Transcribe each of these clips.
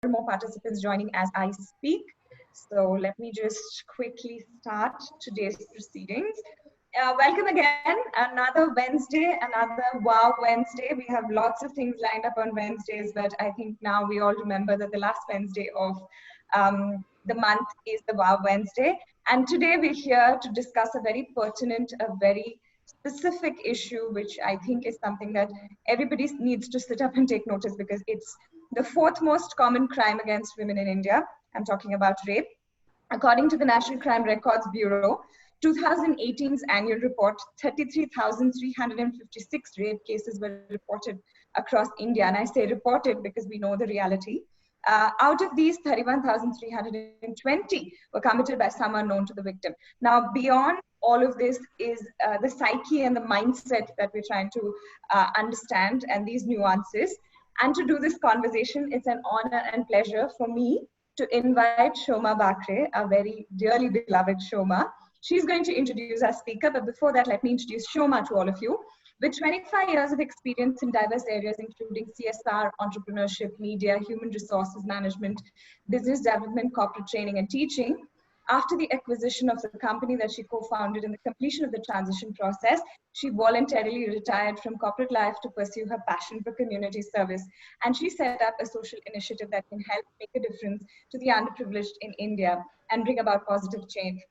more participants joining as I speak. So let me just quickly start today's proceedings. Welcome again, another Wednesday, another Wow Wednesday. We have lots of things lined up on Wednesdays, but I think now we all remember that the last Wednesday of the month is the Wow Wednesday. And today we're here to discuss a very pertinent, a very specific issue, which I think is something that everybody needs to sit up and take notice, because it's the fourth most common crime against women in India. I'm talking about rape. According to the National Crime Records Bureau, 2018's annual report, 33,356 rape cases were reported across India. And I say reported because we know the reality. Out of these, 31,320 were committed by someone known to the victim. Now, beyond all of this is the psyche and the mindset that we're trying to understand, and these nuances. And to do this conversation, it's an honor and pleasure for me to invite Shoma Bakre, a very dearly beloved Shoma. She's going to introduce our speaker, but before that, let me introduce Shoma to all of you. With 25 years of experience in diverse areas, including CSR, entrepreneurship, media, human resources management, business development, corporate training, and teaching, after the acquisition of the company that she co-founded and the completion of the transition process, she voluntarily retired from corporate life to pursue her passion for community service. And she set up a social initiative that can help make a difference to the underprivileged in India and bring about positive change.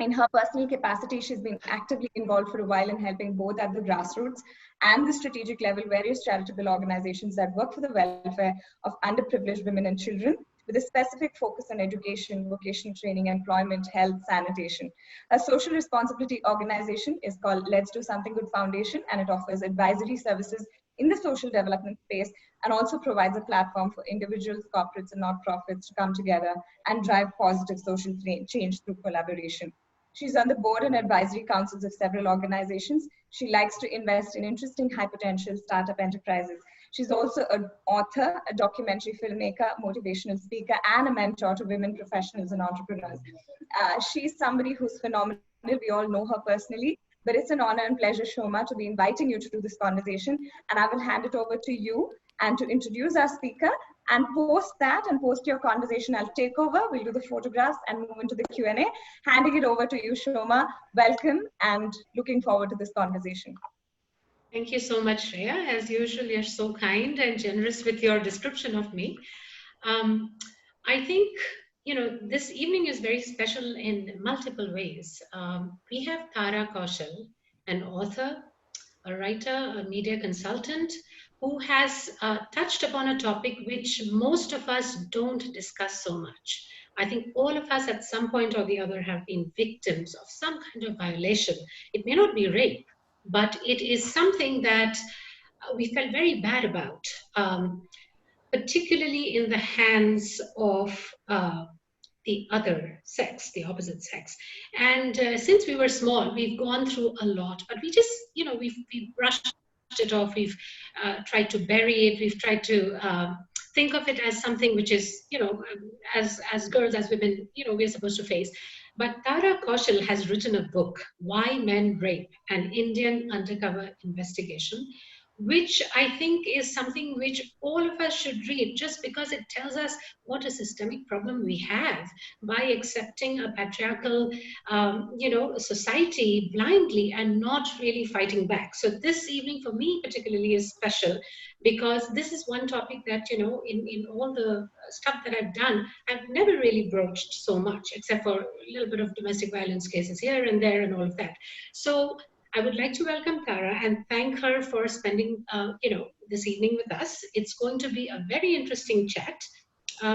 In her personal capacity, she's been actively involved for a while in helping both at the grassroots and the strategic level various charitable organizations that work for the welfare of underprivileged women and children, with a specific focus on education, vocational training, employment, health, sanitation. A social responsibility organization is called Let's Do Something Good Foundation, and it offers advisory services in the social development space and also provides a platform for individuals, corporates, and not-profits to come together and drive positive social change through collaboration. She's on the board and advisory councils of several organizations. She likes to invest in interesting high potential startup enterprises. She's also an author, a documentary filmmaker, motivational speaker, and a mentor to women professionals and entrepreneurs. She's somebody who's phenomenal. We all know her personally, but it's an honor and pleasure, Shoma, to be inviting you to do this conversation. And I will hand it over to you and to introduce our speaker. And post that and post your conversation, I'll take over. We'll do the photographs and move into the Q&A. Handing it over to you, Shoma. Welcome and looking forward to this conversation. Thank you so much, Shreya. As usual, you're so kind and generous with your description of me. I think, this evening is very special in multiple ways. We have Tara Kaushal, an author, a writer, a media consultant, who has touched upon a topic which most of us don't discuss so much. I think all of us at some point or the other have been victims of some kind of violation. It may not be rape, but it is something that we felt very bad about, particularly in the hands of the other sex, the opposite sex. And since we were small, we've gone through a lot, but we just, we've brushed it off. We've tried to bury it. We've tried to think of it as something which is, as girls, as women, we're supposed to face. But Tara Kaushal has written a book, Why Men Rape, an Indian Undercover Investigation, which I think is something which all of us should read, just because it tells us what a systemic problem we have by accepting a patriarchal, society blindly and not really fighting back. So this evening for me particularly is special, because this is one topic that, in all the stuff that I've done, I've never really broached so much, except for a little bit of domestic violence cases here and there and all of that. So I would like to welcome Tara and thank her for spending, this evening with us. It's going to be a very interesting chat.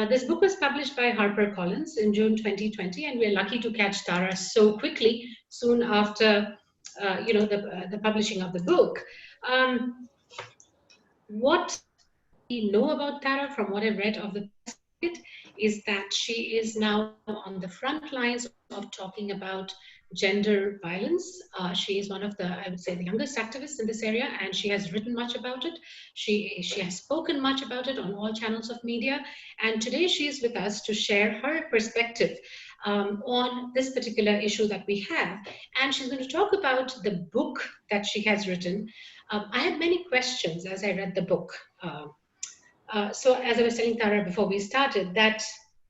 This book was published by HarperCollins in June 2020, and we're lucky to catch Tara so quickly, soon after, the publishing of the book. What we know about Tara from what I've read of the book is that she is now on the front lines of talking about gender violence. She is one of the, I would say, the youngest activists in this area, and she has written much about it. She has spoken much about it on all channels of media, and today she is with us to share her perspective on this particular issue that we have. And she's going to talk about the book that she has written. I had many questions as I read the book. So as I was telling Tara before we started, that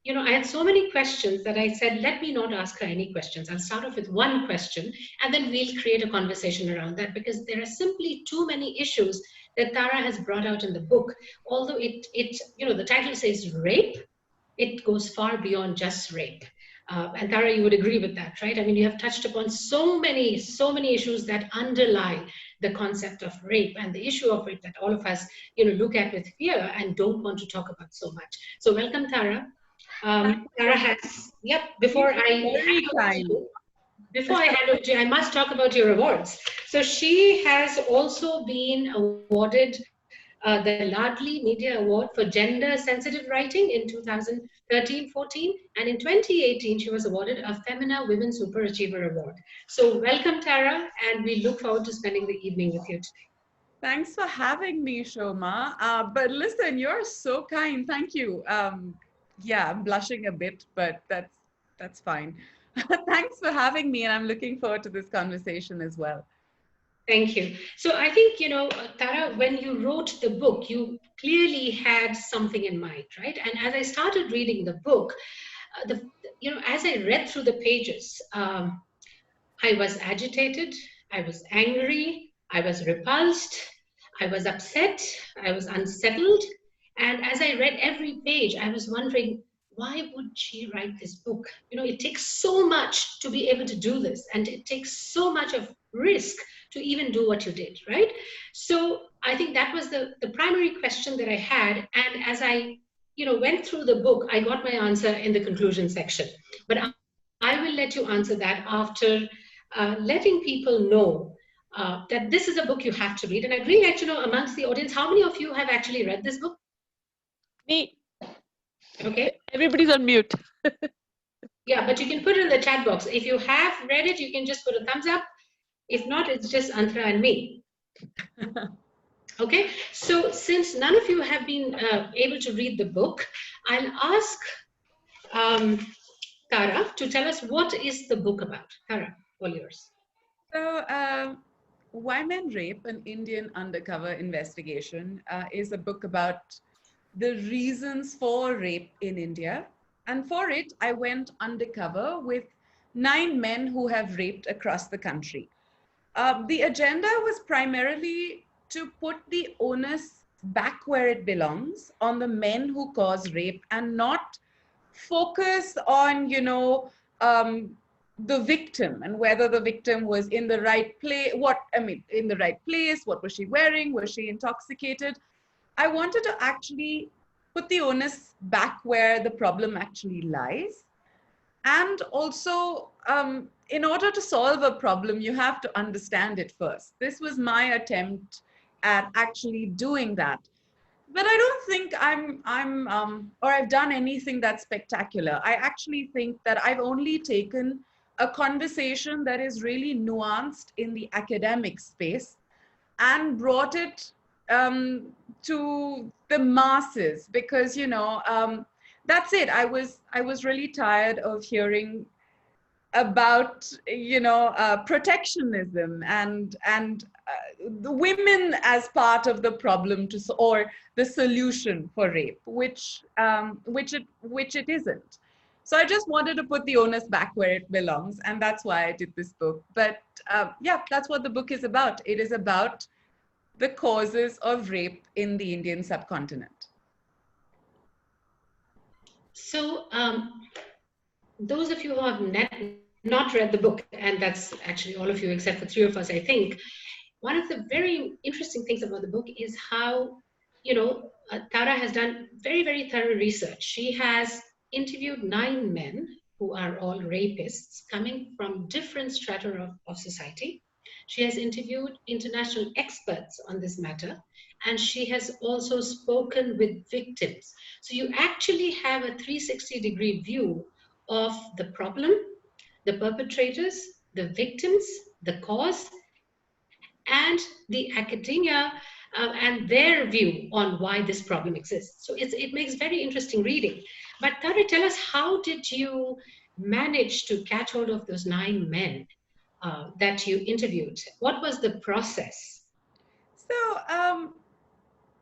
I had so many questions that I said, let me not ask her any questions. I'll start off with one question, and then we'll create a conversation around that, because there are simply too many issues that Tara has brought out in the book. Although the title says rape, it goes far beyond just rape. And Tara, you would agree with that, right? I mean, you have touched upon so many issues that underlie the concept of rape, and the issue of rape that all of us, look at with fear and don't want to talk about so much. So welcome, Tara. Tara has, yep, before I Very kind. hand over to you, I must talk about your awards. So she has also been awarded the Ladli Media Award for Gender Sensitive Writing in 2013-14, and in 2018 she was awarded a Femina Women Super Achiever Award. So welcome, Tara, and we look forward to spending the evening with you today. Thanks for having me, Shoma. But listen, you're so kind. Thank you. Yeah, I'm blushing a bit, but that's fine. Thanks for having me, and I'm looking forward to this conversation as well. Thank you. So I think, Tara, when you wrote the book, you clearly had something in mind, right? And as I started reading the book, as I read through the pages, I was agitated, I was angry, I was repulsed, I was upset, I was unsettled. And as I read every page, I was wondering, why would she write this book? It takes so much to be able to do this, and it takes so much of risk to even do what you did, right? So I think that was the primary question that I had. And as I went through the book, I got my answer in the conclusion section. But I will let you answer that after letting people know that this is a book you have to read. And I'd really like to know, amongst the audience, how many of you have actually read this book? Me. Okay. Everybody's on mute. Yeah, but you can put it in the chat box. If you have read it, you can just put a thumbs up. If not, it's just Antra and me. Okay, so since none of you have been able to read the book, I'll ask Tara to tell us, what is the book about? Tara, all yours. So, Why Men Rape, an Indian undercover investigation, is a book about the reasons for rape in India. And for it, I went undercover with 9 men who have raped across the country. The agenda was primarily to put the onus back where it belongs, on the men who cause rape, and not focus on, the victim and whether the victim was in the right place, in the right place, what was she wearing, was she intoxicated? I wanted to actually put the onus back where the problem actually lies. And also, in order to solve a problem, you have to understand it first. This was my attempt at actually doing that. But I don't think I've done anything that's spectacular. I actually think that I've only taken a conversation that is really nuanced in the academic space and brought it to the masses, because that's it. I was really tired of hearing about protectionism and the women as part of the problem or the solution for rape, which it isn't. So I just wanted to put the onus back where it belongs, and that's why I did this book. But yeah, that's what the book is about. It is about the causes of rape in the Indian subcontinent. So those of you who have not read the book, and that's actually all of you except for 3 of us, I think, one of the very interesting things about the book is how, Tara has done very, very thorough research. She has interviewed 9 men who are all rapists coming from different strata of society. She has interviewed international experts on this matter, and she has also spoken with victims. So you actually have a 360-degree view of the problem, the perpetrators, the victims, the cause, and the academia and their view on why this problem exists. So it makes very interesting reading. But Tara, tell us, how did you manage to catch hold of those 9 men that you interviewed? What was the process? So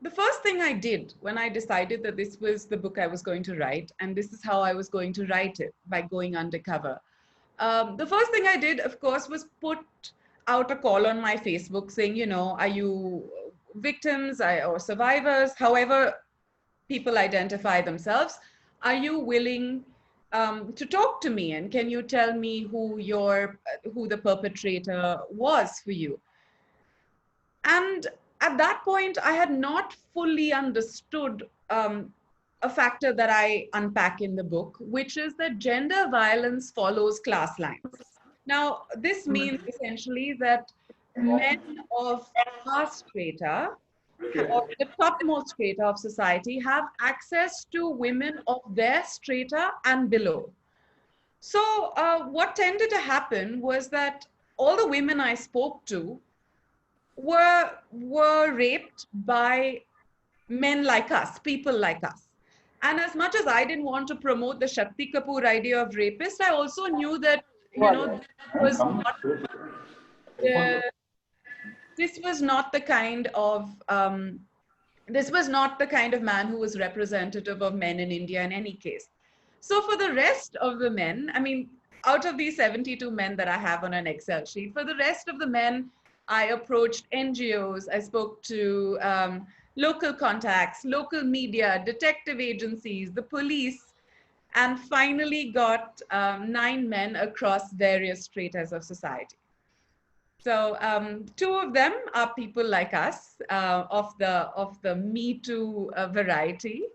the first thing I did when I decided that this was the book I was going to write, and this is how I was going to write it, by going undercover. The first thing I did, of course, was put out a call on my Facebook saying, you know, are you victims or survivors, however people identify themselves, are you willing to talk to me, and can you tell me who the perpetrator was for you? And at that point, I had not fully understood a factor that I unpack in the book, which is that gender violence follows class lines. Now, this means essentially that men of our strata, or the topmost strata of society, have access to women of their strata and below. So what tended to happen was that all the women I spoke to were raped by men like us, people like us. And as much as I didn't want to promote the Shakti Kapoor idea of rapist, I also knew that, you know, this was not the kind of man who was representative of men in India in any case. So for the rest of the men, I mean, out of these 72 men that I have on an Excel sheet, for the rest of the men, I approached NGOs, I spoke to local contacts, local media, detective agencies, the police, and finally got 9 men across various stratas of society. So 2 of them are people like us, of the Me Too variety,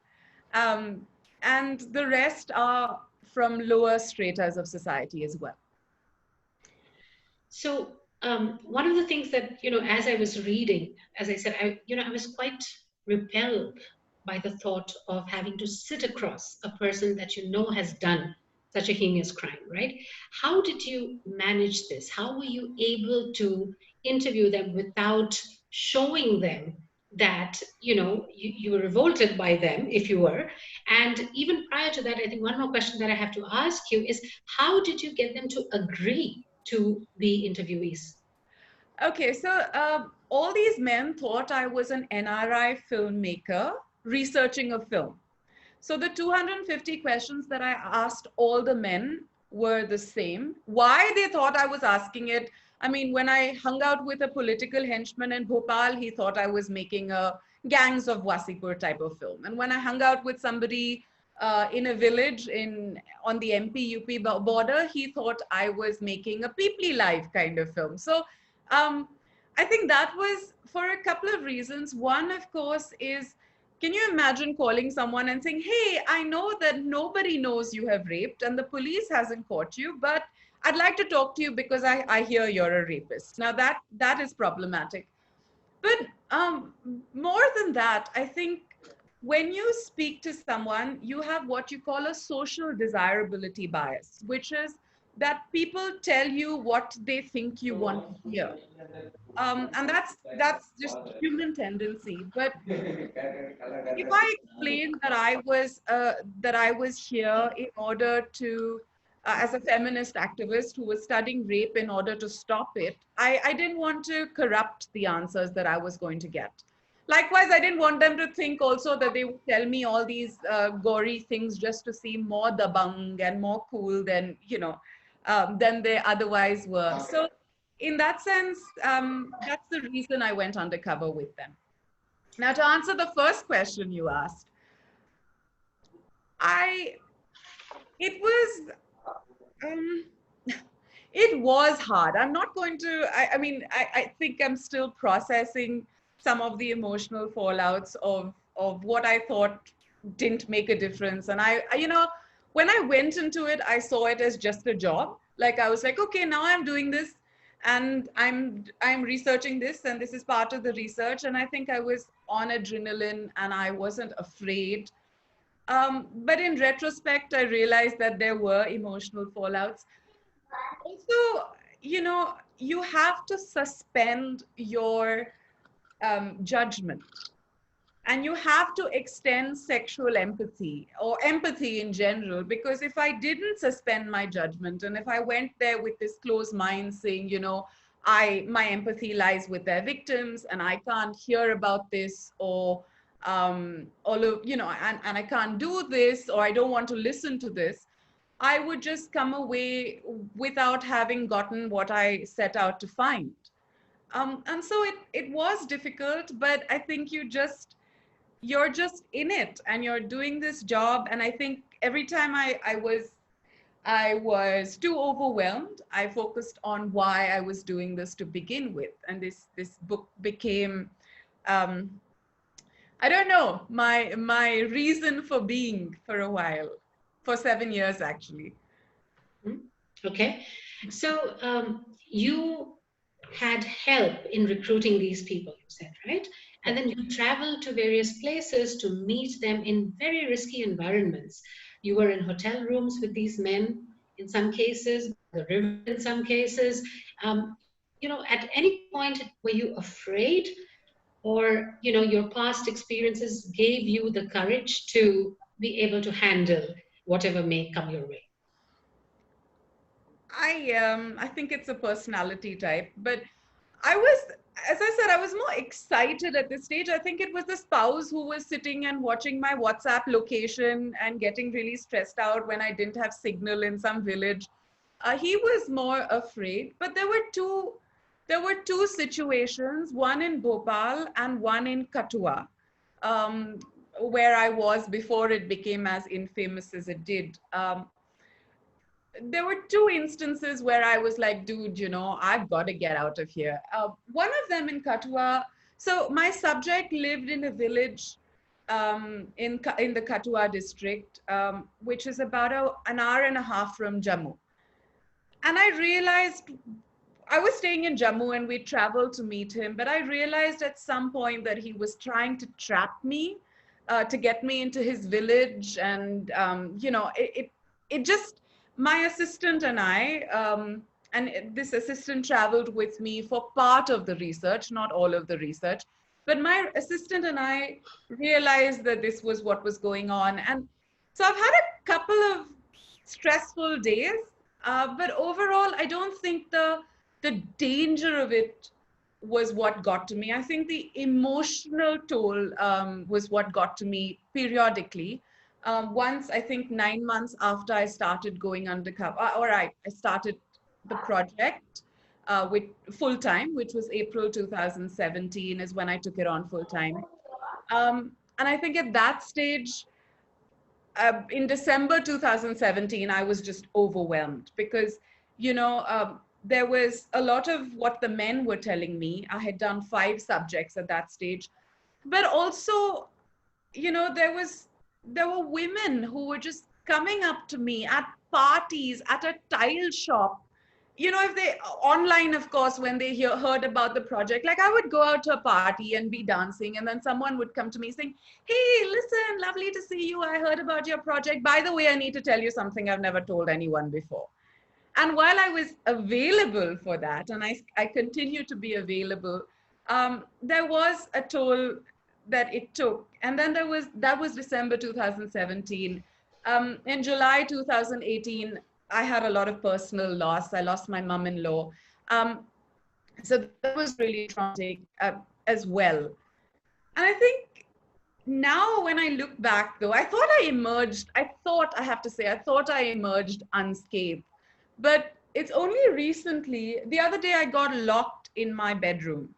and the rest are from lower stratas of society as well. So one of the things that, you know, as I was reading, as I said, I was quite repelled by the thought of having to sit across a person that you know has done such a heinous crime, right? How did you manage this? How were you able to interview them without showing them that, you know, you were revolted by them, if you were? And even prior to that, I think one more question that I have to ask you is, how did you get them to agree to be interviewees? Okay, so all these men thought I was an NRI filmmaker researching a film. So the 250 questions that I asked all the men were the same. Why they thought I was asking it, I mean, when I hung out with a political henchman in Bhopal, he thought I was making a Gangs of Wasipur type of film. And when I hung out with somebody in a village on the MP-UP border, he thought I was making a Peeply Live kind of film. So I think that was for a couple of reasons. One, of course, is, can you imagine calling someone and saying, hey, I know that nobody knows you have raped and the police hasn't caught you, but I'd like to talk to you because I hear you're a rapist. Now that is problematic. But more than that, I think when you speak to someone, you have what you call a social desirability bias, which is that people tell you what they think you want to hear. And that's just human tendency. But if I explain that I was here in order to, as a feminist activist who was studying rape in order to stop it, I didn't want to corrupt the answers that I was going to get. Likewise, I didn't want them to think also that they would tell me all these gory things just to seem more dabang and more cool than, you know, than they otherwise were. So in that sense, that's the reason I went undercover with them. Now, to answer the first question you asked, it was hard. I'm not going to, I mean, I think I'm still processing some of the emotional fallouts of what I thought didn't make a difference. And you know, when I went into it, I saw it as just a job. Like I was like, okay, now I'm doing this and I'm researching this and this is part of the research. And I think I was on adrenaline and I wasn't afraid. But in retrospect, I realized that there were emotional fallouts. Also, you know, you have to suspend your judgment. And you have to extend sexual empathy or empathy in general, because if I didn't suspend my judgment and if I went there with this closed mind saying, you know, my empathy lies with their victims and I can't hear about this, or all of, and I can't do this, or I don't want to listen to this, I would just come away without having gotten what I set out to find. And so it was difficult, but I think you're just in it and you're doing this job. And I think every time I was too overwhelmed, I focused on why I was doing this to begin with. And this book became, I don't know, my reason for being for a while, for 7 years actually. Okay, so you had help in recruiting these people, you said, right? And then you traveled to various places to meet them in very risky environments. You were in hotel rooms with these men in some cases, the river in some cases. At any point, were you afraid, or your past experiences gave you the courage to be able to handle whatever may come your way? I think it's a personality type, but I was, as I said, I was more excited at this stage. I think it was the spouse who was sitting and watching my WhatsApp location and getting really stressed out when I didn't have signal in some village. He was more afraid, but there were two situations, one in Bhopal and one in Kathua, where I was before it became as infamous as it did. There were two instances where I was like, dude, I've got to get out of here. One of them in Kathua. So my subject lived in a village in the Kathua district, which is about an hour and a half from Jammu. And I realized, I was staying in Jammu and we traveled to meet him, but I realized at some point that he was trying to trap me, to get me into his village. And, it just, my assistant and I, and this assistant traveled with me for part of the research, not all of the research, but my assistant and I realized that this was what was going on. And so I've had a couple of stressful days, but overall, I don't think the danger of it was what got to me. I think the emotional toll was what got to me periodically. Once, I think 9 months after I started going undercover, I started the project with full time, which was April 2017 is when I took it on full time. And I think at that stage, in December 2017, I was just overwhelmed because, there was a lot of what the men were telling me. I had done 5 subjects at that stage, but also, there were women who were just coming up to me at parties, at a tile shop. If they online, of course, when they heard about the project, like I would go out to a party and be dancing, and then someone would come to me saying, hey, listen, lovely to see you. I heard about your project. By the way, I need to tell you something I've never told anyone before. And while I was available for that, and I continue to be available, there was a toll that it took. And then that was December 2017. In July 2018, I had a lot of personal loss. I lost my mom-in-law. So that was really traumatic as well. And I think now when I look back though, I thought I emerged unscathed. But it's only recently, the other day I got locked in my bedroom.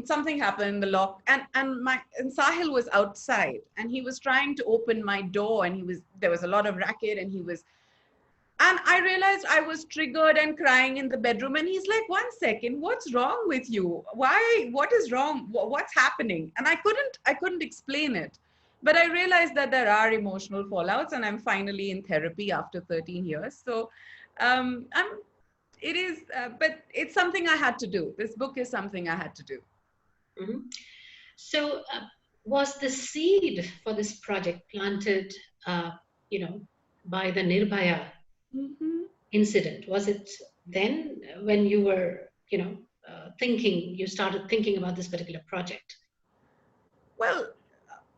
Something happened, the lock, and Sahil was outside and he was trying to open my door, and there was a lot of racket, and I realized I was triggered and crying in the bedroom, and he's like, 1 second, what's wrong with you? What is wrong? What's happening? And I couldn't explain it. But I realized that there are emotional fallouts, and I'm finally in therapy after 13 years. So but it's something I had to do. This book is something I had to do. Mm-hmm. So was the seed for this project planted, by the Nirbhaya incident? Was it then when you were, you started thinking about this particular project? Well,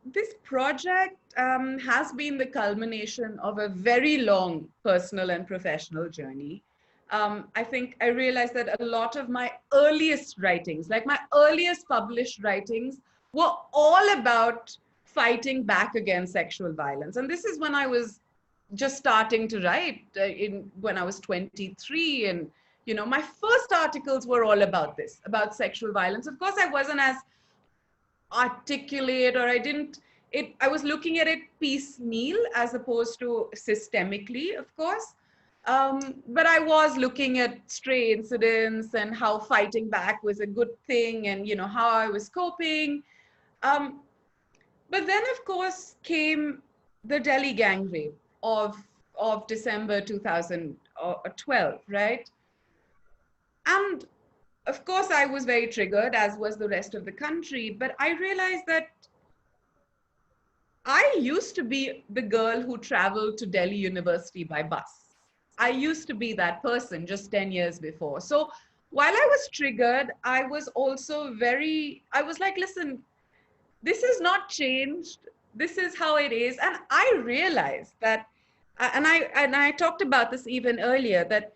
this project has been the culmination of a very long personal and professional journey. I think I realized that a lot of my earliest writings, like my earliest published writings, were all about fighting back against sexual violence. And this is when I was just starting to write, when I was 23. And, my first articles were all about this, about sexual violence. Of course, I wasn't as articulate, or I was looking at it piecemeal as opposed to systemically, of course. But I was looking at stray incidents and how fighting back was a good thing, and how I was coping. But then, of course, came the Delhi gang rape of December 2012, right? And of course, I was very triggered, as was the rest of the country. But I realized that I used to be the girl who traveled to Delhi University by bus. I used to be that person just 10 years before. So while I was triggered, I was also I was like, listen, this is not changed. This is how it is. And I realized that, and I talked about this even earlier, that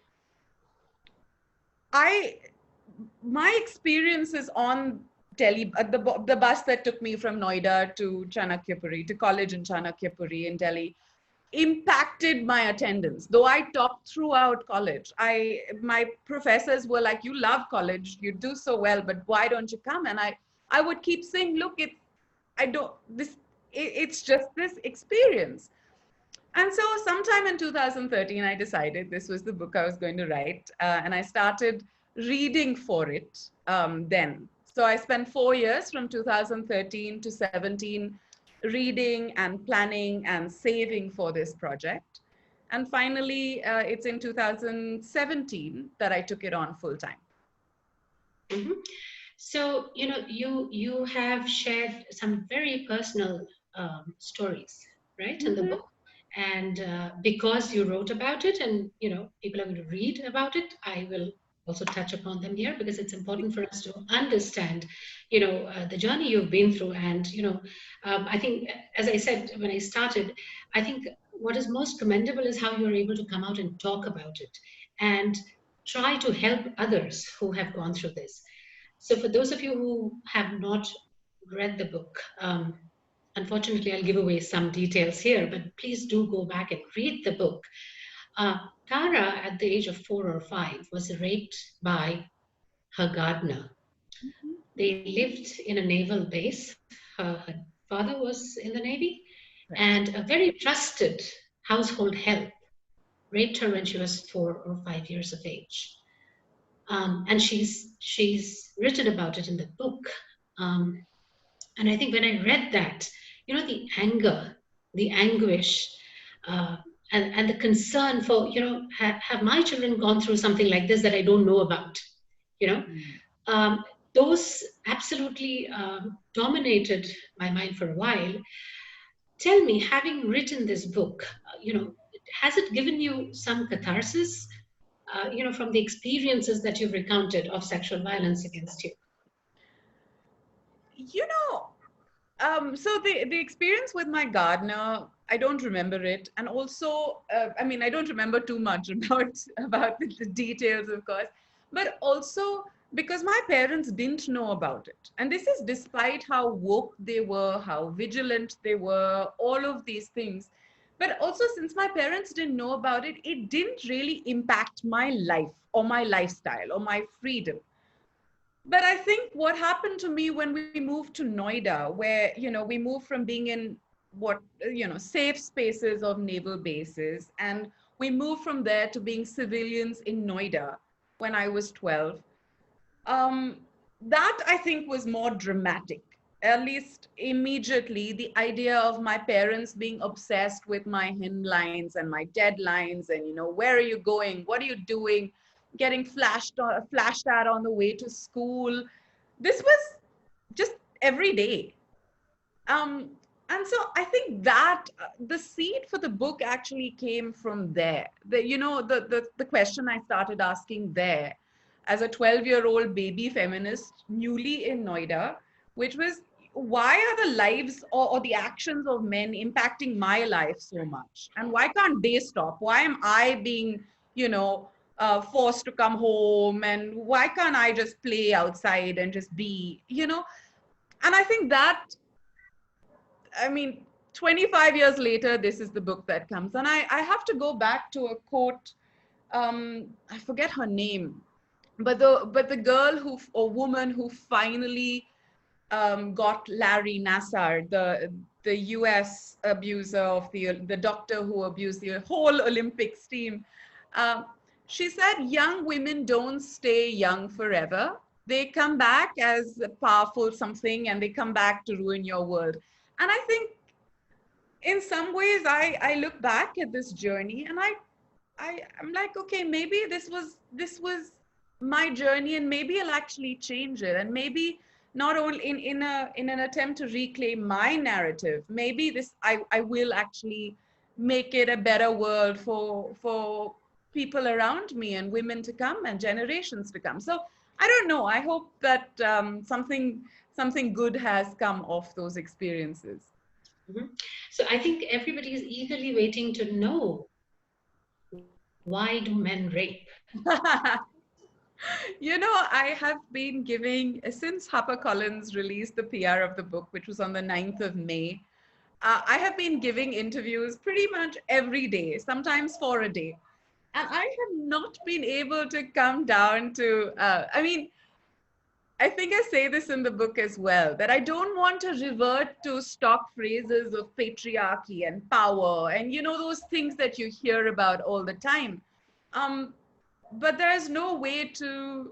my experiences on Delhi, the bus that took me from Noida to Chanakyapuri, to college in Chanakyapuri in Delhi, impacted my attendance. Though I topped throughout college, my professors were like, you love college, you do so well, but why don't you come? And I would keep saying, look, it's just this experience. And so sometime in 2013, I decided this was the book I was going to write. And I started reading for it then. So I spent 4 years from 2013 to 17 reading and planning and saving for this project. And finally, it's in 2017 that I took it on full time. Mm-hmm. So, you have shared some very personal stories, right, in the book. And because you wrote about it, and people are going to read about it, I will also touch upon them here, because it's important for us to understand the journey you've been through. And I think, as I said when I started, I think what is most commendable is how you're able to come out and talk about it and try to help others who have gone through this. So for those of you who have not read the book, unfortunately, I'll give away some details here, but please do go back and read the book. Tara, at the age of 4 or 5, was raped by her gardener. Mm-hmm. They lived in a naval base. Her father was in the Navy, right. And a very trusted household help raped her when she was 4 or 5 years of age. And she's written about it in the book. And I think when I read that, the anger, the anguish, and the concern for, have my children gone through something like this that I don't know about? Those absolutely dominated my mind for a while. Tell me, having written this book, has it given you some catharsis, from the experiences that you've recounted of sexual violence against you? So the experience with my gardener, I don't remember it. And also, I don't remember too much about the details, of course, but also because my parents didn't know about it. And this is despite how woke they were, how vigilant they were, all of these things. But also, since my parents didn't know about it, it didn't really impact my life or my lifestyle or my freedom. But I think what happened to me when we moved to Noida, where, we moved from being in safe spaces of naval bases, and we moved from there to being civilians in Noida when I was 12. That I think was more dramatic. At least immediately, the idea of my parents being obsessed with my hymnlines and my deadlines and, where are you going? What are you doing? Getting flashed at on the way to school. This was just every day. And so I think that the seed for the book actually came from there. The question I started asking there as a 12-year-old baby feminist, newly in Noida, which was, why are the lives or the actions of men impacting my life so much? And why can't they stop? Why am I being, forced to come home? And why can't I just play outside and just be, And I think that, I mean, 25 years later, this is the book that comes. And I have to go back to a quote. I forget her name, but the girl who, or woman who finally got Larry Nassar, the US abuser of the doctor who abused the whole Olympics team. She said, young women don't stay young forever. They come back as a powerful something, and they come back to ruin your world. And I think in some ways I look back at this journey, and I'm like, okay, maybe this was my journey, and maybe I'll actually change it. And maybe not only in an attempt to reclaim my narrative, maybe I will actually make it a better world for people around me, and women to come, and generations to come. So I don't know. I hope that something good has come off those experiences. Mm-hmm. So I think everybody is eagerly waiting to know, why do men rape? You know, I have been giving, since HarperCollins released the PR of the book, which was on the 9th of May, I have been giving interviews pretty much every day, sometimes 4 a day. And I have not been able to come down to, I mean, I think I say this in the book as well, that I don't want to revert to stock phrases of patriarchy and power and, you know, those things that you hear about all the time. But there's no way to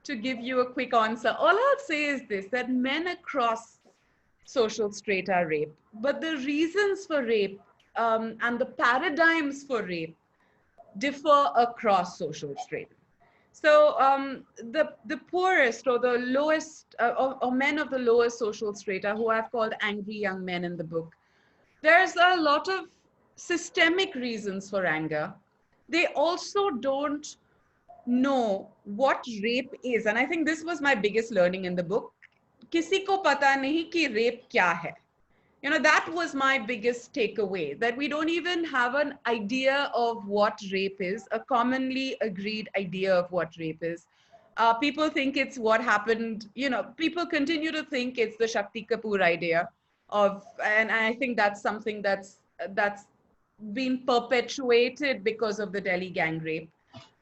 give you a quick answer. All I'll say is this, that men across social strata rape, but the reasons for rape and the paradigms for rape differ across social strata. So the poorest or the lowest, or men of the lowest social strata, who I've called angry young men in the book, there's a lot of systemic reasons for anger. They also don't know what rape is. And I think this was my biggest learning in the book. Kisi ko pata nahi ki rape kya hai. You know, that was my biggest takeaway, that we don't even have an idea of what rape is, a commonly agreed idea of what rape is. People think it's what happened, you know, people continue to think it's the Shakti Kapoor idea of, and I think that's something that's been perpetuated because of the Delhi gang rape.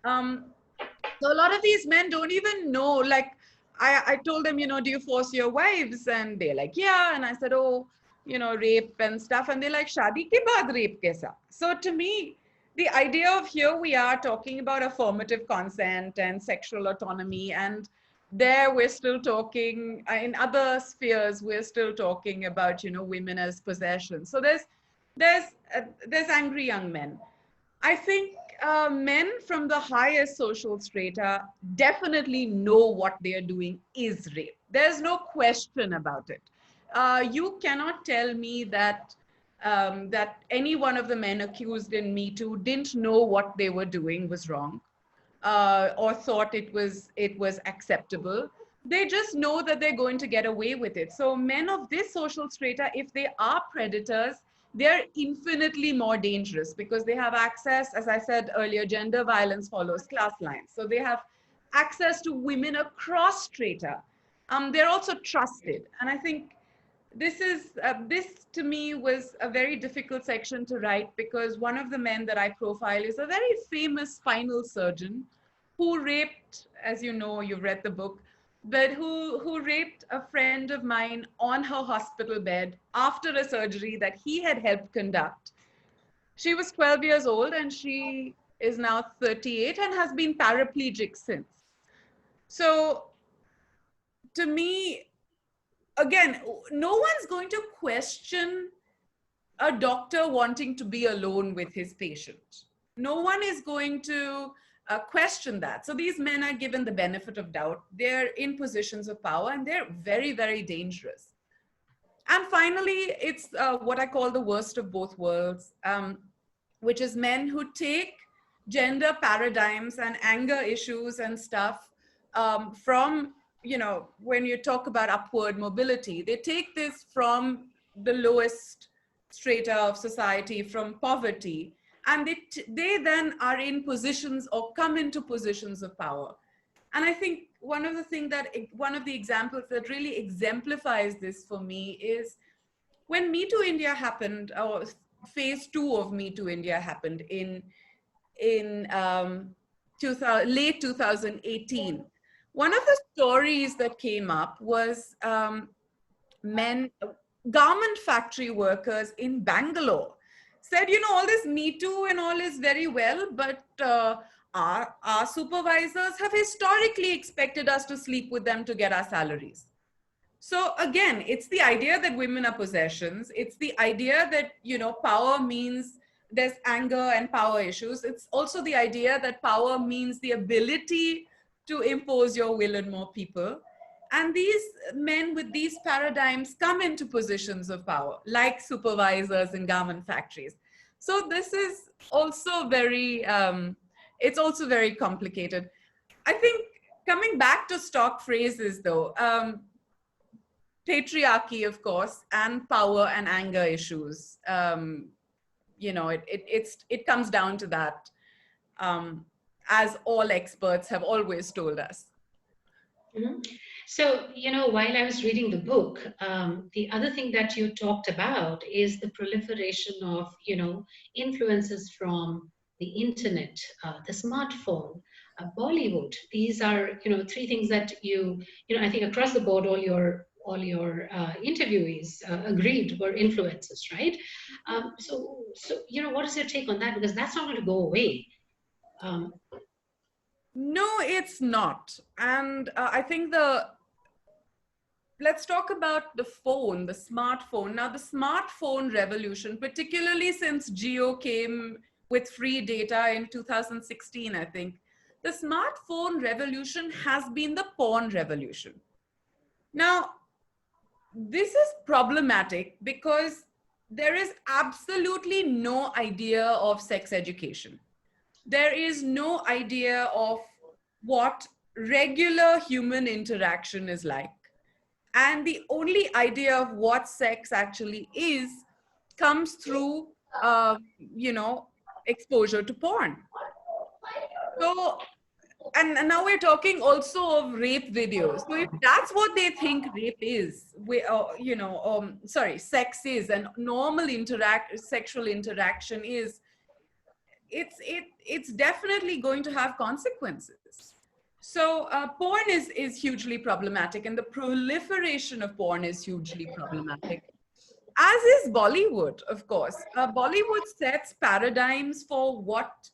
So a lot of these men don't even know, like, I told them, you know, do you force your wives? And they're like, yeah. And I said, oh, you know, rape and stuff. And they're like, shadi ke baad rape kaisa? So to me, the idea of, here we are talking about affirmative consent and sexual autonomy, and there we're still talking, in other spheres, we're still talking about, you know, women as possession. So there's angry young men. I think men from the highest social strata definitely know what they are doing is rape. There's no question about it. You cannot tell me that that any one of the men accused in Me Too didn't know what they were doing was wrong, or thought it was acceptable. They just know that they're going to get away with it. So men of this social strata, if they are predators, they're infinitely more dangerous, because they have access, as I said earlier, gender violence follows class lines. So they have access to women across strata. They're also trusted. And I think this to me was a very difficult section to write, because one of the men that I profile is a very famous spinal surgeon who raped, as you know, you've read the book, but who raped a friend of mine on her hospital bed after a surgery that he had helped conduct. She was 12 years old, and she is now 38 and has been paraplegic since. So to me, again, no one's going to question a doctor wanting to be alone with his patient. No one is going to question that. So these men are given the benefit of doubt. They're in positions of power, and they're very, very dangerous. And finally, it's what I call the worst of both worlds, which is men who take gender paradigms and anger issues and stuff from, you know, when you talk about upward mobility, they take this from the lowest strata of society, from poverty, and they then are in positions or come into positions of power. And I think one of the examples that really exemplifies this for me is when Me Too India happened, or phase 2 of Me Too India happened in late 2018. One of the stories that came up was garment factory workers in Bangalore said, all this Me Too and all is very well, but our supervisors have historically expected us to sleep with them to get our salaries. So again, it's the idea that women are possessions. It's the idea that, power means there's anger and power issues. It's also the idea that power means the ability to impose your will on more people. And these men with these paradigms come into positions of power, like supervisors in garment factories. So this is also it's also very complicated. I think coming back to stock phrases though, patriarchy, of course, and power and anger issues. It comes down to that, as all experts have always told us. Mm-hmm. So, while I was reading the book, the other thing that you talked about is the proliferation of, influences from the internet, the smartphone, Bollywood. These are, three things that I think across the board, all your interviewees agreed were influences, right? So, what is your take on that? Because that's not going to go away. No, it's not. And I think let's talk about the phone, the smartphone. Now, the smartphone revolution, particularly since Jio came with free data in 2016, I think, the smartphone revolution has been the porn revolution. Now, this is problematic because there is absolutely no idea of sex education. There is no idea of what regular human interaction is like. And the only idea of what sex actually is comes through, exposure to porn. So, and now we're talking also of rape videos. So if that's what they think rape is, sex is, and normal sexual interaction is, it's definitely going to have consequences. So porn is hugely problematic, and the proliferation of porn is hugely problematic, as is Bollywood, of course. Bollywood sets paradigms for what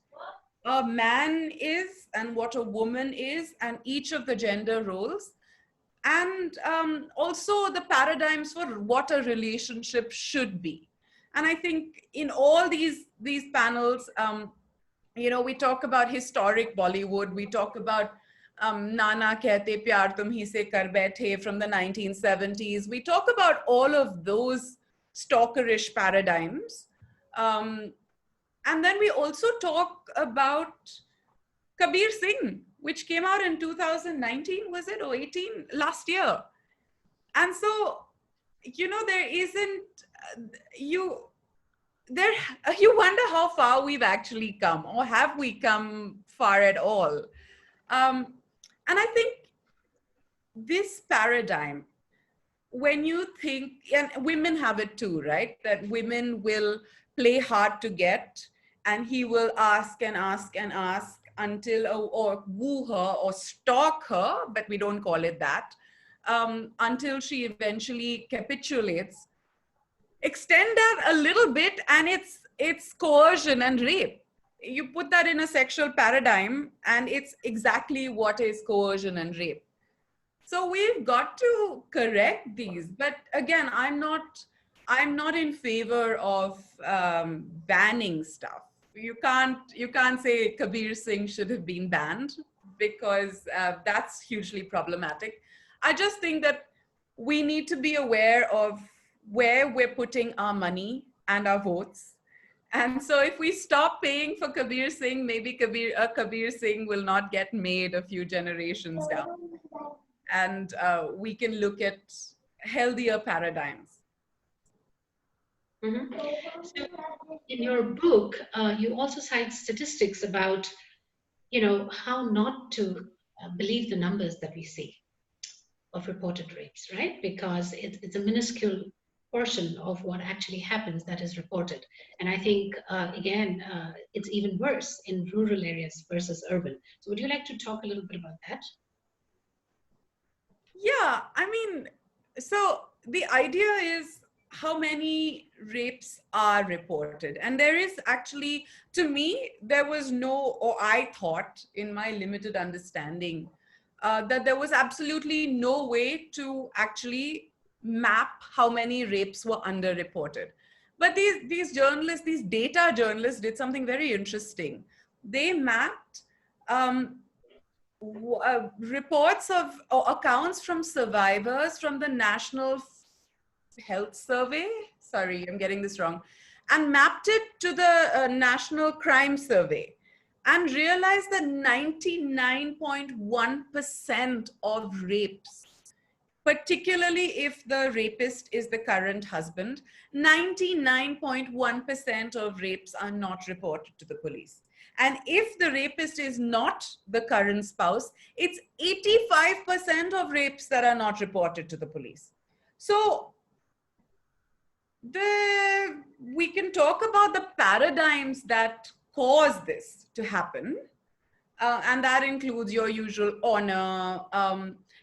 a man is and what a woman is, and each of the gender roles, and also the paradigms for what a relationship should be. And I think in all these panels, we talk about historic Bollywood, we talk about Nana Kehte Pyar Tum Hi Se Kar Baithe from the 1970s. We talk about all of those stalkerish paradigms. And then we also talk about Kabir Singh, which came out in 2019, was it, or 18, last year. And so, there isn't, you wonder how far we've actually come, or have we come far at all? And I think this paradigm, when you think, and women have it too, right? That women will play hard to get, and he will ask and ask and ask until, or woo her or stalk her, but we don't call it that, until she eventually capitulates. Extend that a little bit, and it's coercion and rape. You put that in a sexual paradigm, and it's exactly what is coercion and rape. So we've got to correct these. But again, I'm not in favor of banning stuff. You can't say Kabir Singh should have been banned, because that's hugely problematic. I just think that we need to be aware of where we're putting our money and our votes. And so if we stop paying for Kabir Singh, maybe Kabir Singh will not get made a few generations down. And we can look at healthier paradigms. Mm-hmm. So in your book, you also cite statistics about, how not to believe the numbers that we see of reported rapes, right? Because it's a minuscule portion of what actually happens that is reported. And I think, again, it's even worse in rural areas versus urban. So would you like to talk a little bit about that? Yeah, I mean, so the idea is how many rapes are reported. And there is actually, to me, there was no, or I thought in my limited understanding, that there was absolutely no way to actually map how many rapes were underreported. But these journalists, these data journalists did something very interesting. They mapped reports of or accounts from survivors from the National Health Survey. Sorry, I'm getting this wrong. And mapped it to the National Crime Survey and realized that 99.1% of rapes, particularly if the rapist is the current husband, 99.1% of rapes are not reported to the police. And if the rapist is not the current spouse, it's 85% of rapes that are not reported to the police. So we can talk about the paradigms that cause this to happen. And that includes your usual honor.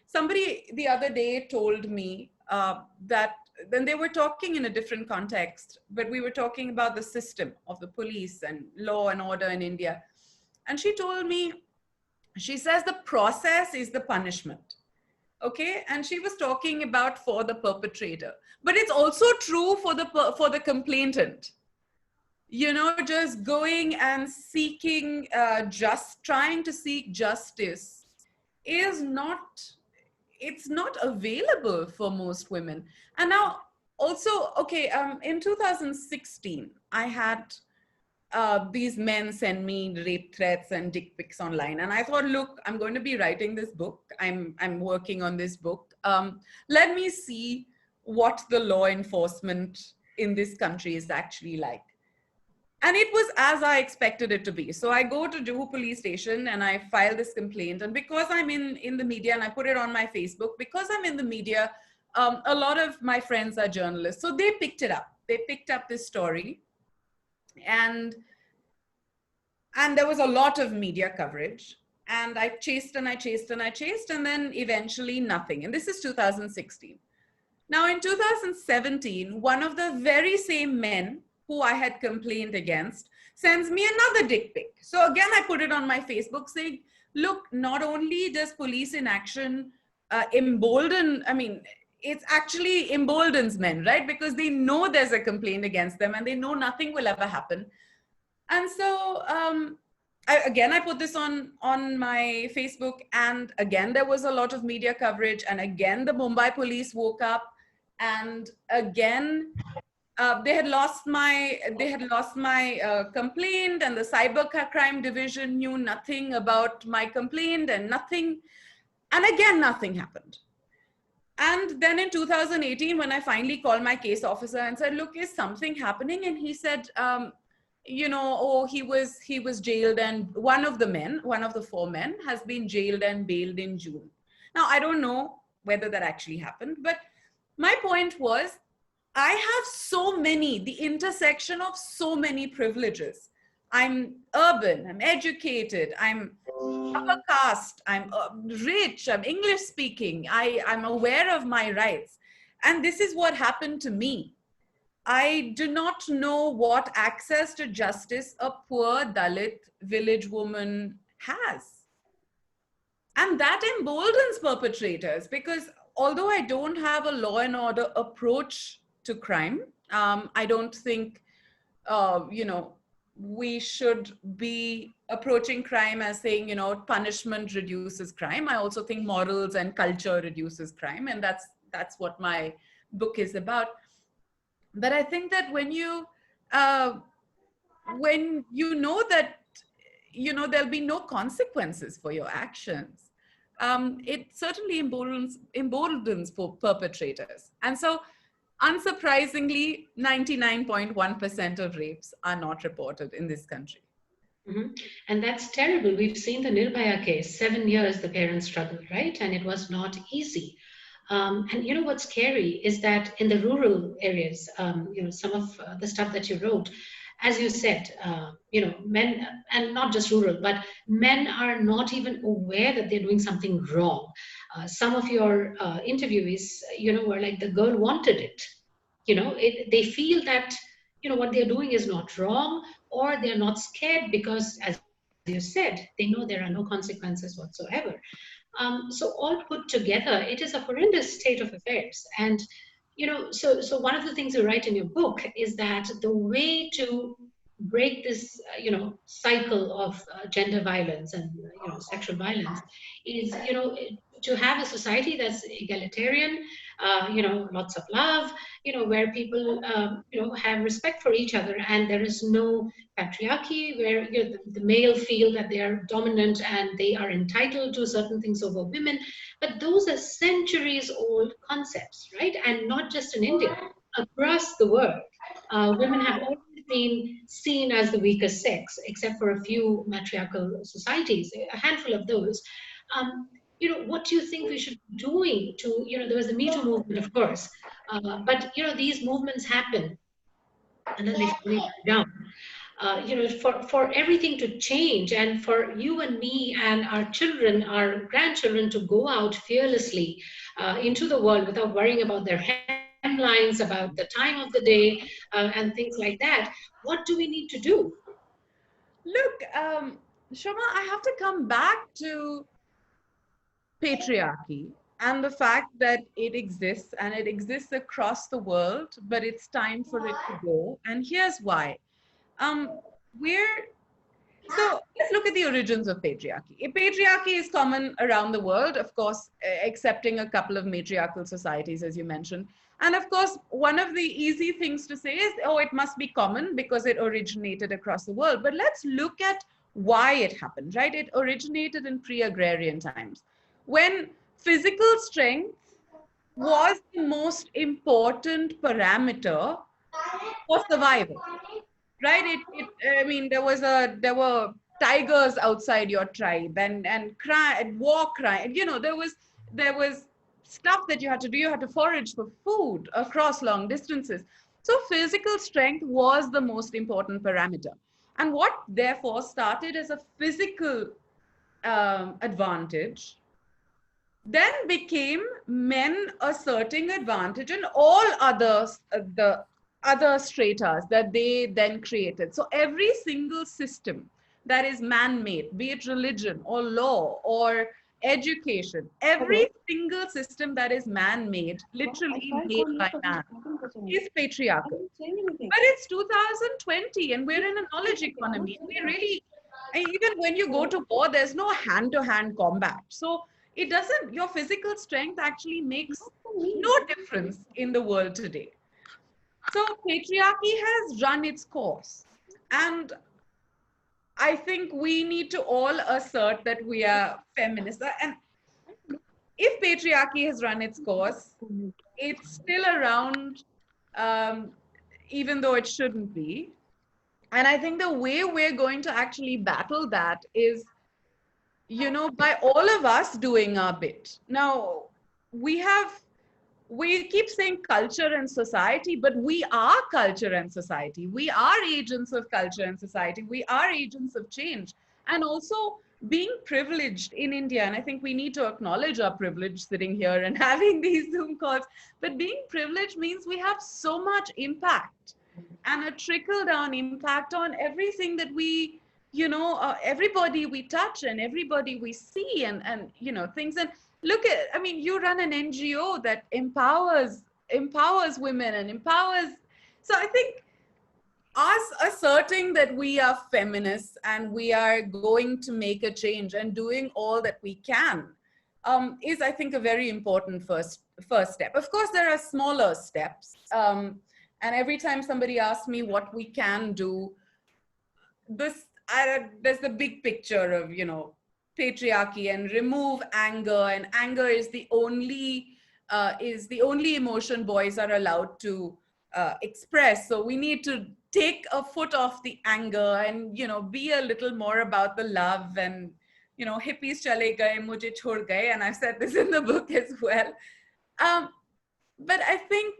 Somebody the other day told me that then they were talking in a different context, but we were talking about the system of the police and law and order in India. And she told me, she says the process is the punishment. Okay. And she was talking about for the perpetrator, but it's also true for the complainant. You know, just going and seeking trying to seek justice is not, it's not available for most women. And now also, okay, in 2016, I had these men send me rape threats and dick pics online. And I thought, look, I'm going to be writing this book. I'm working on this book. Let me see what the law enforcement in this country is actually like. And it was as I expected it to be. So I go to Juhu police station and I file this complaint. And because I'm in the media, and I put it on my Facebook, because I'm in the media, a lot of my friends are journalists. So they picked it up. They picked up this story. And there was a lot of media coverage. And I chased and I chased and I chased, and then eventually nothing. And this is 2016. Now in 2017, one of the very same men who I had complained against sends me another dick pic. So again, I put it on my Facebook saying, look, not only does police inaction embolden, I mean, it's actually emboldens men, right? Because they know there's a complaint against them and they know nothing will ever happen. And so I put this on my Facebook, and again, there was a lot of media coverage, and again, the Mumbai police woke up, and again, they had lost my complaint, and the cyber crime division knew nothing about my complaint, and again, nothing happened. And then in 2018, when I finally called my case officer and said, look, is something happening? And he said, you know, oh, he was jailed, and one of the four men has been jailed and bailed in June. Now, I don't know whether that actually happened, but my point was, I have the intersection of so many privileges. I'm urban, I'm educated, I'm upper caste, I'm rich, I'm English speaking, I'm aware of my rights. And this is what happened to me. I do not know what access to justice a poor Dalit village woman has. And that emboldens perpetrators, because although I don't have a law and order approach to crime, I don't think, you know, we should be approaching crime as saying, you know, punishment reduces crime. I also think morals and culture reduces crime, and that's what my book is about. But I think that when you know that, you know, there'll be no consequences for your actions, it certainly emboldens for perpetrators. And so, unsurprisingly, 99.1% of rapes are not reported in this country. And that's terrible. We've seen the Nirbhaya case, 7 years the parents struggled, right? And it was not easy. And you know what's scary is that in the rural areas, some of the stuff that you wrote, as you said, men, and not just rural, but men are not even aware that they're doing something wrong. Some of your interviewees, were like, the girl wanted it. They feel that, what they're doing is not wrong, or they're not scared because, as you said, they know there are no consequences whatsoever. So all put together, it is a horrendous state of affairs. And so one of the things you write in your book is that the way to break this cycle of gender violence and sexual violence is to have a society that's egalitarian, lots of love, where people have respect for each other, and there is no patriarchy where the male feel that they are dominant and they are entitled to certain things over women. But those are centuries old concepts, right? And not just in India, across the world, women have always been seen as the weaker sex, except for a few matriarchal societies, a handful of those. What do you think we should be doing to, there was the Me Too movement, of course, but these movements happen and then they slowly die down. For everything to change, and for you and me and our children, our grandchildren, to go out fearlessly into the world without worrying about their hemlines, about the time of the day, and things like that. What do we need to do? Look, Shoma, I have to come back to patriarchy and the fact that it exists, and it exists across the world, but it's time for it to go. And here's why. So let's look at the origins of patriarchy. Patriarchy is common around the world, of course, excepting a couple of matriarchal societies, as you mentioned. And of course, one of the easy things to say is, oh, it must be common because it originated across the world. But let's look at why it happened, right? It originated in pre-agrarian times, when physical strength was the most important parameter for survival. Right? I mean, there were tigers outside your tribe, and war crime. There was stuff that you had to do. You had to forage for food across long distances. So physical strength was the most important parameter. And what therefore started as a physical advantage then became men asserting advantage in all others, the other stratas that they then created. So every single system that is man-made, be it religion or law or education, every single system that is man-made, literally made by man, is patriarchal. But it's 2020 and we're in a knowledge economy. We really, even when you go to war, there's no hand-to-hand combat. So it doesn't, your physical strength actually makes no difference in the world today. So patriarchy has run its course. And I think we need to all assert that we are feminists. And if patriarchy has run its course, it's still around, even though it shouldn't be. And I think the way we're going to actually battle that is, by all of us doing our bit. Now, we keep saying culture and society, but we are culture and society. We are agents of culture and society. We are agents of change. And also being privileged in India, and I think we need to acknowledge our privilege sitting here and having these Zoom calls, but being privileged means we have so much impact and a trickle-down impact on everything that we, everybody we touch and everybody we see and things. And look at, I mean, you run an NGO that empowers women and empowers. So I think us asserting that we are feminists and we are going to make a change and doing all that we can is, I think, a very important first step. Of course, there are smaller steps. And every time somebody asks me what we can do, there's the big picture of, patriarchy and remove anger. And anger is the only emotion boys are allowed to express. So we need to take a foot off the anger and, be a little more about the love and, hippies chale gaye, mujhe chhod gaye. And I've said this in the book as well. But I think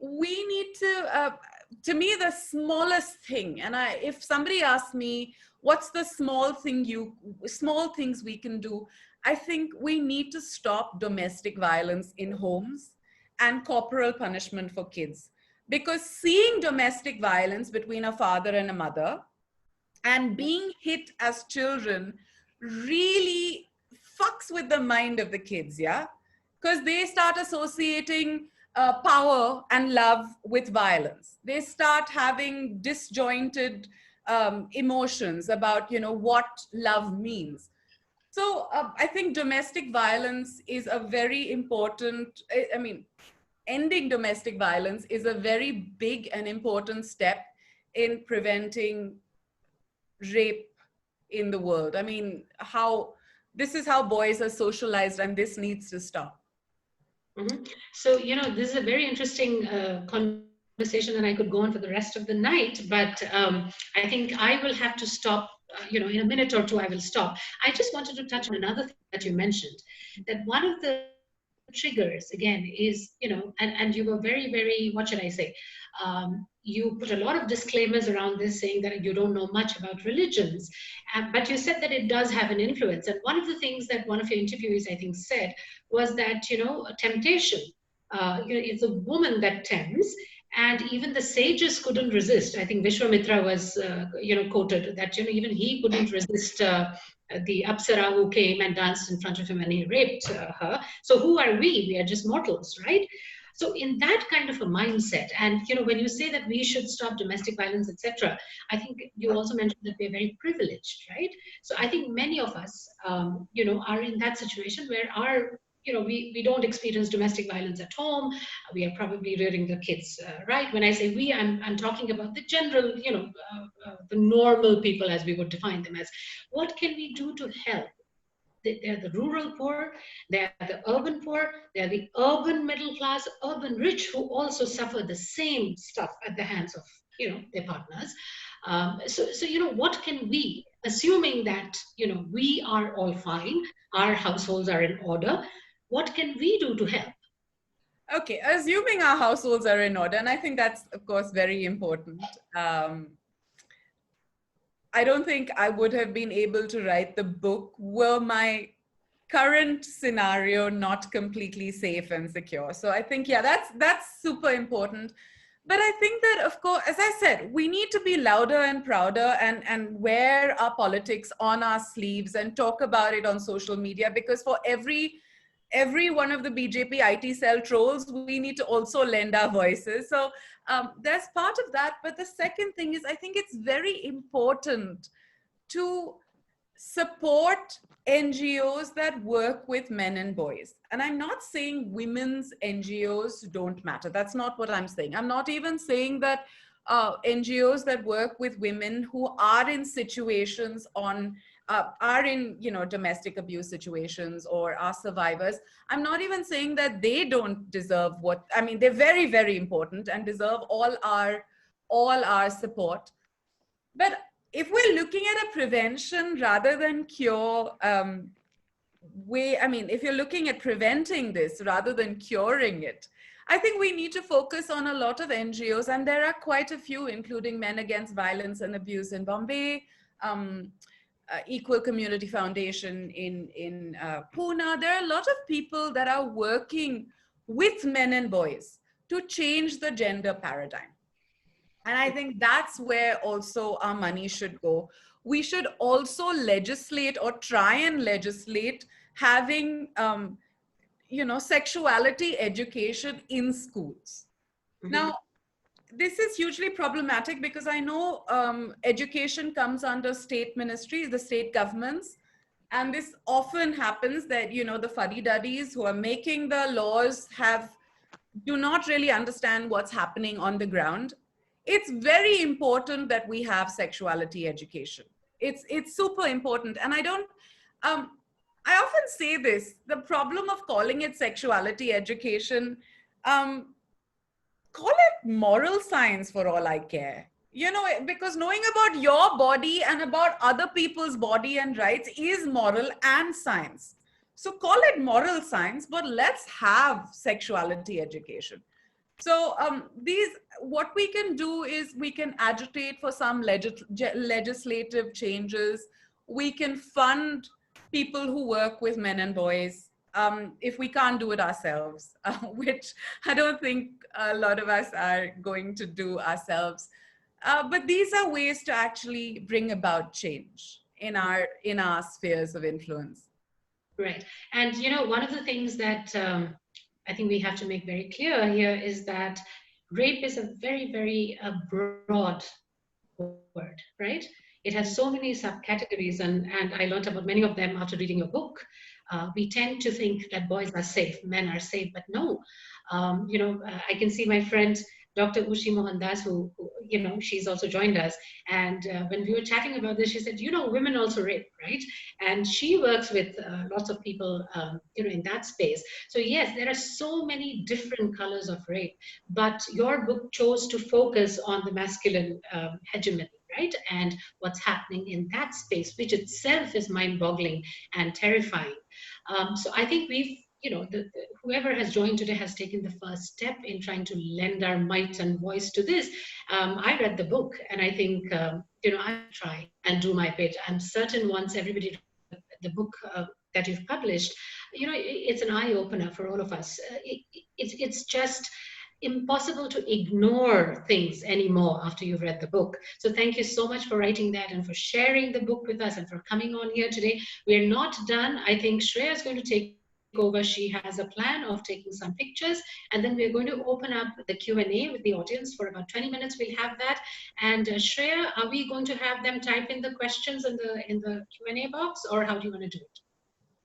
we need to me, the smallest thing, and if somebody asks me, what's the small things we can do? I think we need to stop domestic violence in homes and corporal punishment for kids. Because seeing domestic violence between a father and a mother and being hit as children really fucks with the mind of the kids, yeah? Because they start associating power and love with violence. They start having disjointed emotions about, what love means. So I think domestic violence is a very important, ending domestic violence is a very big and important step in preventing rape in the world. This is how boys are socialized, and this needs to stop. Mm-hmm. So, this is a very interesting conversation, and I could go on for the rest of the night, but I think I will have to stop, in a minute or two, I will stop. I just wanted to touch on another thing that you mentioned, that one of the triggers, again, is, and you were very, very, what should I say? You put a lot of disclaimers around this, saying that you don't know much about religions, but you said that it does have an influence. And one of the things that one of your interviewees, I think, said was that, temptation, it's a woman that tempts, and even the sages couldn't resist. I think Vishwamitra was, quoted that, even he couldn't resist the Apsara who came and danced in front of him and he raped her. So who are we? We are just mortals, right? So in that kind of a mindset, and when you say that we should stop domestic violence, etc., I think you also mentioned that we're very privileged, right? So I think many of us, are in that situation where we don't experience domestic violence at home. We are probably rearing the kids, right? When I say we, I'm talking about the general, the normal people, as we would define them as. What can we do to help? They're the rural poor, they're the urban poor, they're the urban middle class, urban rich, who also suffer the same stuff at the hands of, their partners. So, what can we, assuming that, we are all fine, our households are in order, what can we do to help? Okay, assuming our households are in order, and I think that's, of course, very important. I don't think I would have been able to write the book were my current scenario not completely safe and secure. So I think, yeah, that's super important. But I think that, of course, as I said, we need to be louder and prouder and wear our politics on our sleeves and talk about it on social media, because for every one of the BJP IT cell trolls, we need to also lend our voices. So there's part of that. But the second thing is, I think it's very important to support NGOs that work with men and boys. And I'm not saying women's NGOs don't matter. That's not what I'm saying. I'm not even saying that NGOs that work with women who are in situations are in, domestic abuse situations or are survivors. I'm not even saying that they don't deserve they're very, very important and deserve all our support. But if we're looking at a prevention rather than cure if you're looking at preventing this rather than curing it, I think we need to focus on a lot of NGOs, and there are quite a few, including Men Against Violence and Abuse in Bombay, Equal Community Foundation in Pune. There are a lot of people that are working with men and boys to change the gender paradigm. And I think that's where also our money should go. We should also legislate or try and legislate having, sexuality education in schools. Mm-hmm. Now, this is hugely problematic because I know education comes under state ministries, the state governments. And this often happens that, the fuddy-duddies who are making the laws do not really understand what's happening on the ground. It's very important that we have sexuality education. It's super important. And I often say this, the problem of calling it sexuality education, call it moral science for all I care. You know, because knowing about your body and about other people's body and rights is moral and science. So call it moral science, but let's have sexuality education. So what we can do is we can agitate for some legislative changes. We can fund people who work with men and boys. If we can't do it ourselves, which I don't think a lot of us are going to do ourselves. But these are ways to actually bring about change in our spheres of influence. Right. And, one of the things that I think we have to make very clear here is that rape is a very, very broad word, right? It has so many subcategories, and I learned about many of them after reading your book. We tend to think that boys are safe, men are safe, but no. I can see my friend Dr. Ushi Mohandas, who she's also joined us. And when we were chatting about this, she said, women also rape, right? And she works with lots of people, in that space. So yes, there are so many different colors of rape, but your book chose to focus on the masculine hegemony, right? And what's happening in that space, which itself is mind-boggling and terrifying. So I think we've, whoever has joined today has taken the first step in trying to lend our might and voice to this. I read the book, and I think, I'll try and do my bit. I'm certain once everybody read the book that you've published, it's an eye-opener for all of us. It's just impossible to ignore things anymore after you've read the book. So thank you so much for writing that and for sharing the book with us and for coming on here today. We're not done. I think Shreya is going to take over. She has a plan of taking some pictures, and then we're going to open up the Q&A with the audience for about 20 minutes. We'll have that. And Shreya, are we going to have them type in the questions in the Q&A box, or how do you want to do it?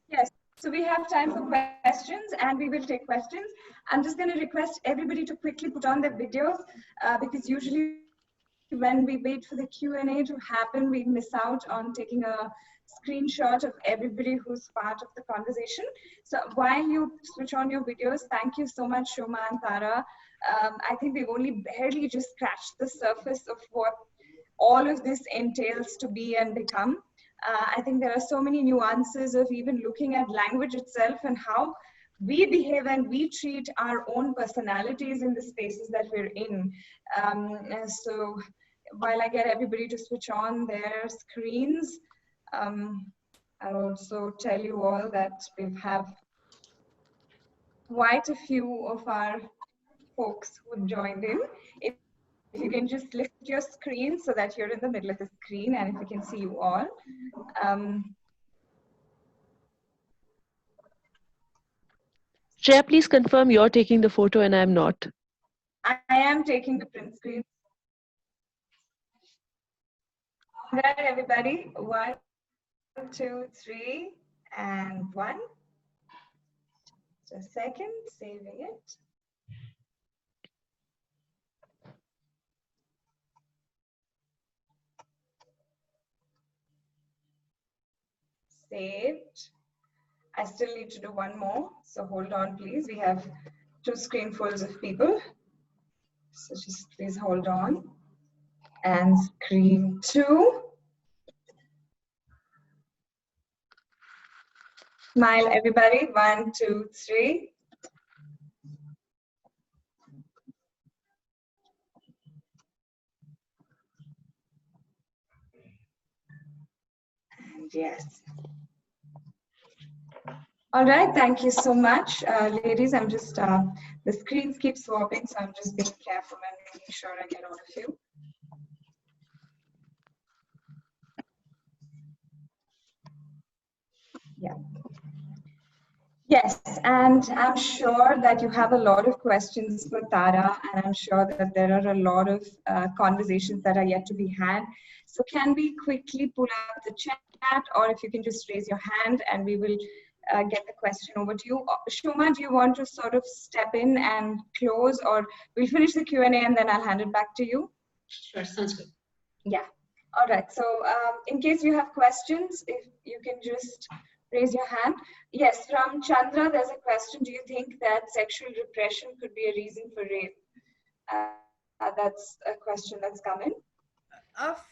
Yes. So we have time for questions, and we will take questions. I'm just going to request everybody to quickly put on their videos because usually when we wait for the Q&A to happen, we miss out on taking a screenshot of everybody who's part of the conversation. So while you switch on your videos, thank you so much, Shoma and Tara. I think we've only barely just scratched the surface of what all of this entails to be and become. I think there are so many nuances of even looking at language itself and how we behave and we treat our own personalities in the spaces that we're in. So while I get everybody to switch on their screens, I'll also tell you all that we have quite a few of our folks who joined in. If you can just lift your screen so that you're in the middle of the screen and if we can see you all. Shreya, please confirm you're taking the photo and I'm not. I am taking the print screen. All right, everybody. 1, 2, 3, and 1. Just a second, saving it. Saved. I still need to do one more, so hold on, please. We have 2 screenfuls of people, so just please hold on. And screen 2. Smile, everybody. 1, 2, 3. And yes. All right, thank you so much. Ladies, I'm just, the screens keep swapping, so I'm just being careful and making sure I get all of you. Yeah. Yes, and I'm sure that you have a lot of questions for Tara, and I'm sure that there are a lot of conversations that are yet to be had. So can we quickly pull up the chat, or if you can just raise your hand and we will get the question over to you. Shoma, do you want to sort of step in and close, or we'll finish the Q&A and then I'll hand it back to you? Sure, sounds good. Yeah. All right. So in case you have questions, if you can just raise your hand. Yes, from Chandra, there's a question. Do you think that sexual repression could be a reason for rape? That's a question that's come in. Of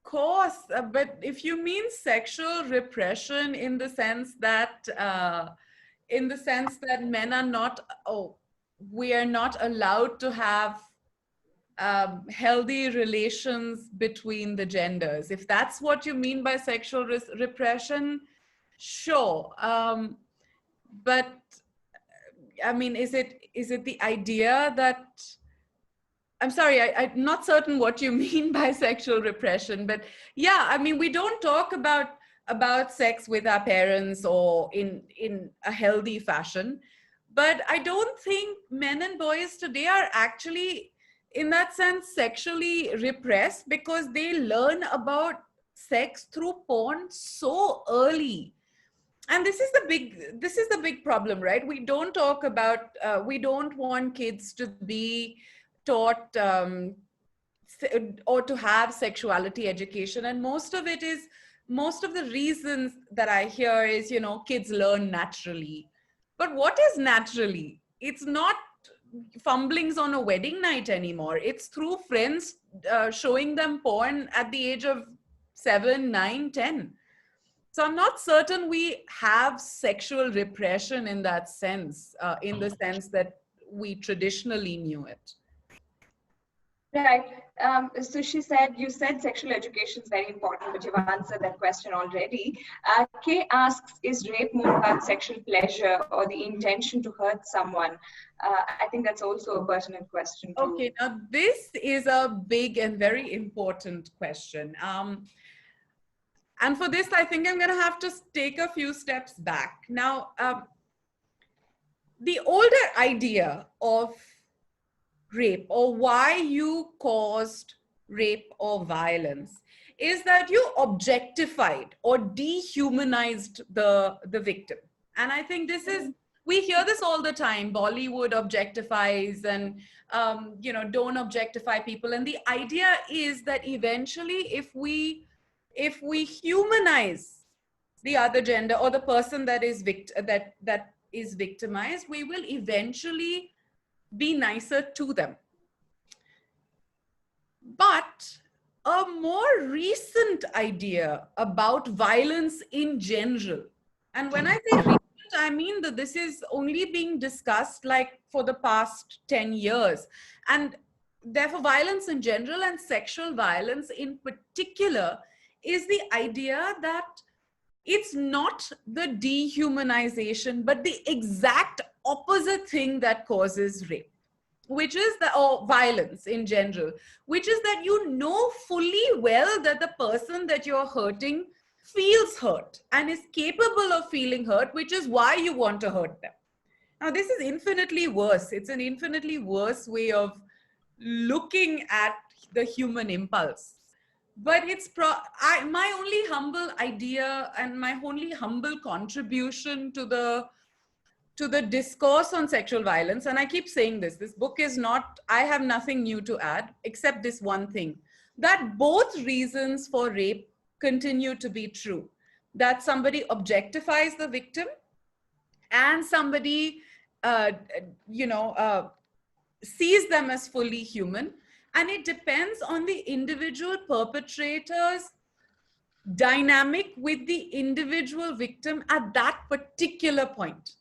course, but if you mean sexual repression in the sense that men are not, we are not allowed to have healthy relations between the genders. If that's what you mean by sexual repression, sure. But I mean, is it the idea that, I'm sorry, I'm not certain what you mean by sexual repression, but yeah, I mean, we don't talk about sex with our parents or in a healthy fashion. But I don't think men and boys today are actually, in that sense, sexually repressed, because they learn about sex through porn so early. And this is the big problem, right? We don't talk about, we don't want kids to be taught or to have sexuality education. And most of the reasons that I hear is, kids learn naturally. But what is naturally? It's not fumblings on a wedding night anymore. It's through friends showing them porn at the age of 7, 9, 10. So I'm not certain we have sexual repression in that sense, in the sense that we traditionally knew it. Right. So you said sexual education is very important, but you've answered that question already. Kay asks, is rape more about sexual pleasure or the intention to hurt someone? I think that's also a pertinent question too. Okay, now this is a big and very important question. And for this, I think I'm going to have to take a few steps back. Now, the older idea of rape, or why you caused rape or violence, is that you objectified or dehumanized the victim. And I think this is, we hear this all the time. Bollywood objectifies and, don't objectify people. And the idea is that eventually if we humanize the other gender or the person that is victimized, we will eventually be nicer to them. But a more recent idea about violence in general, and when I say recent, I mean that this is only being discussed like for the past 10 years. And therefore violence in general and sexual violence in particular is the idea that it's not the dehumanization, but the exact opposite thing that causes rape, which is or violence in general, which is that you know fully well that the person that you're hurting feels hurt and is capable of feeling hurt, which is why you want to hurt them. Now, this is infinitely worse. It's an infinitely worse way of looking at the human impulse. But it's my only humble idea and my only humble contribution to the discourse on sexual violence, and I keep saying this book is not, I have nothing new to add except this one thing, that both reasons for rape continue to be true. That somebody objectifies the victim and somebody, sees them as fully human. And it depends on the individual perpetrator's dynamic with the individual victim at that particular point.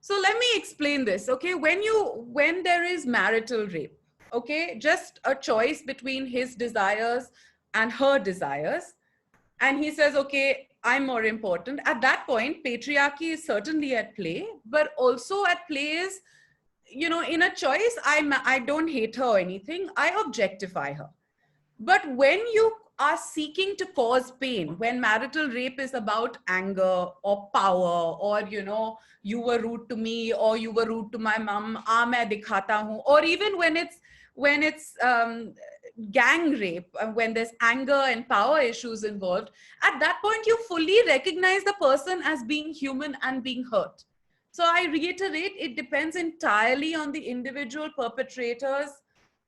So let me explain this, okay? When there is marital rape, okay, just a choice between his desires and her desires, and he says, okay, I'm more important. At that point, patriarchy is certainly at play, but also at play is, in a choice, I don't hate her or anything, I objectify her. But when you are seeking to cause pain, when marital rape is about anger or power, or, you were rude to me, or you were rude to my mom, main dikhata hu, or even when it's gang rape, when there's anger and power issues involved, at that point, you fully recognize the person as being human and being hurt. So I reiterate, it depends entirely on the individual perpetrator's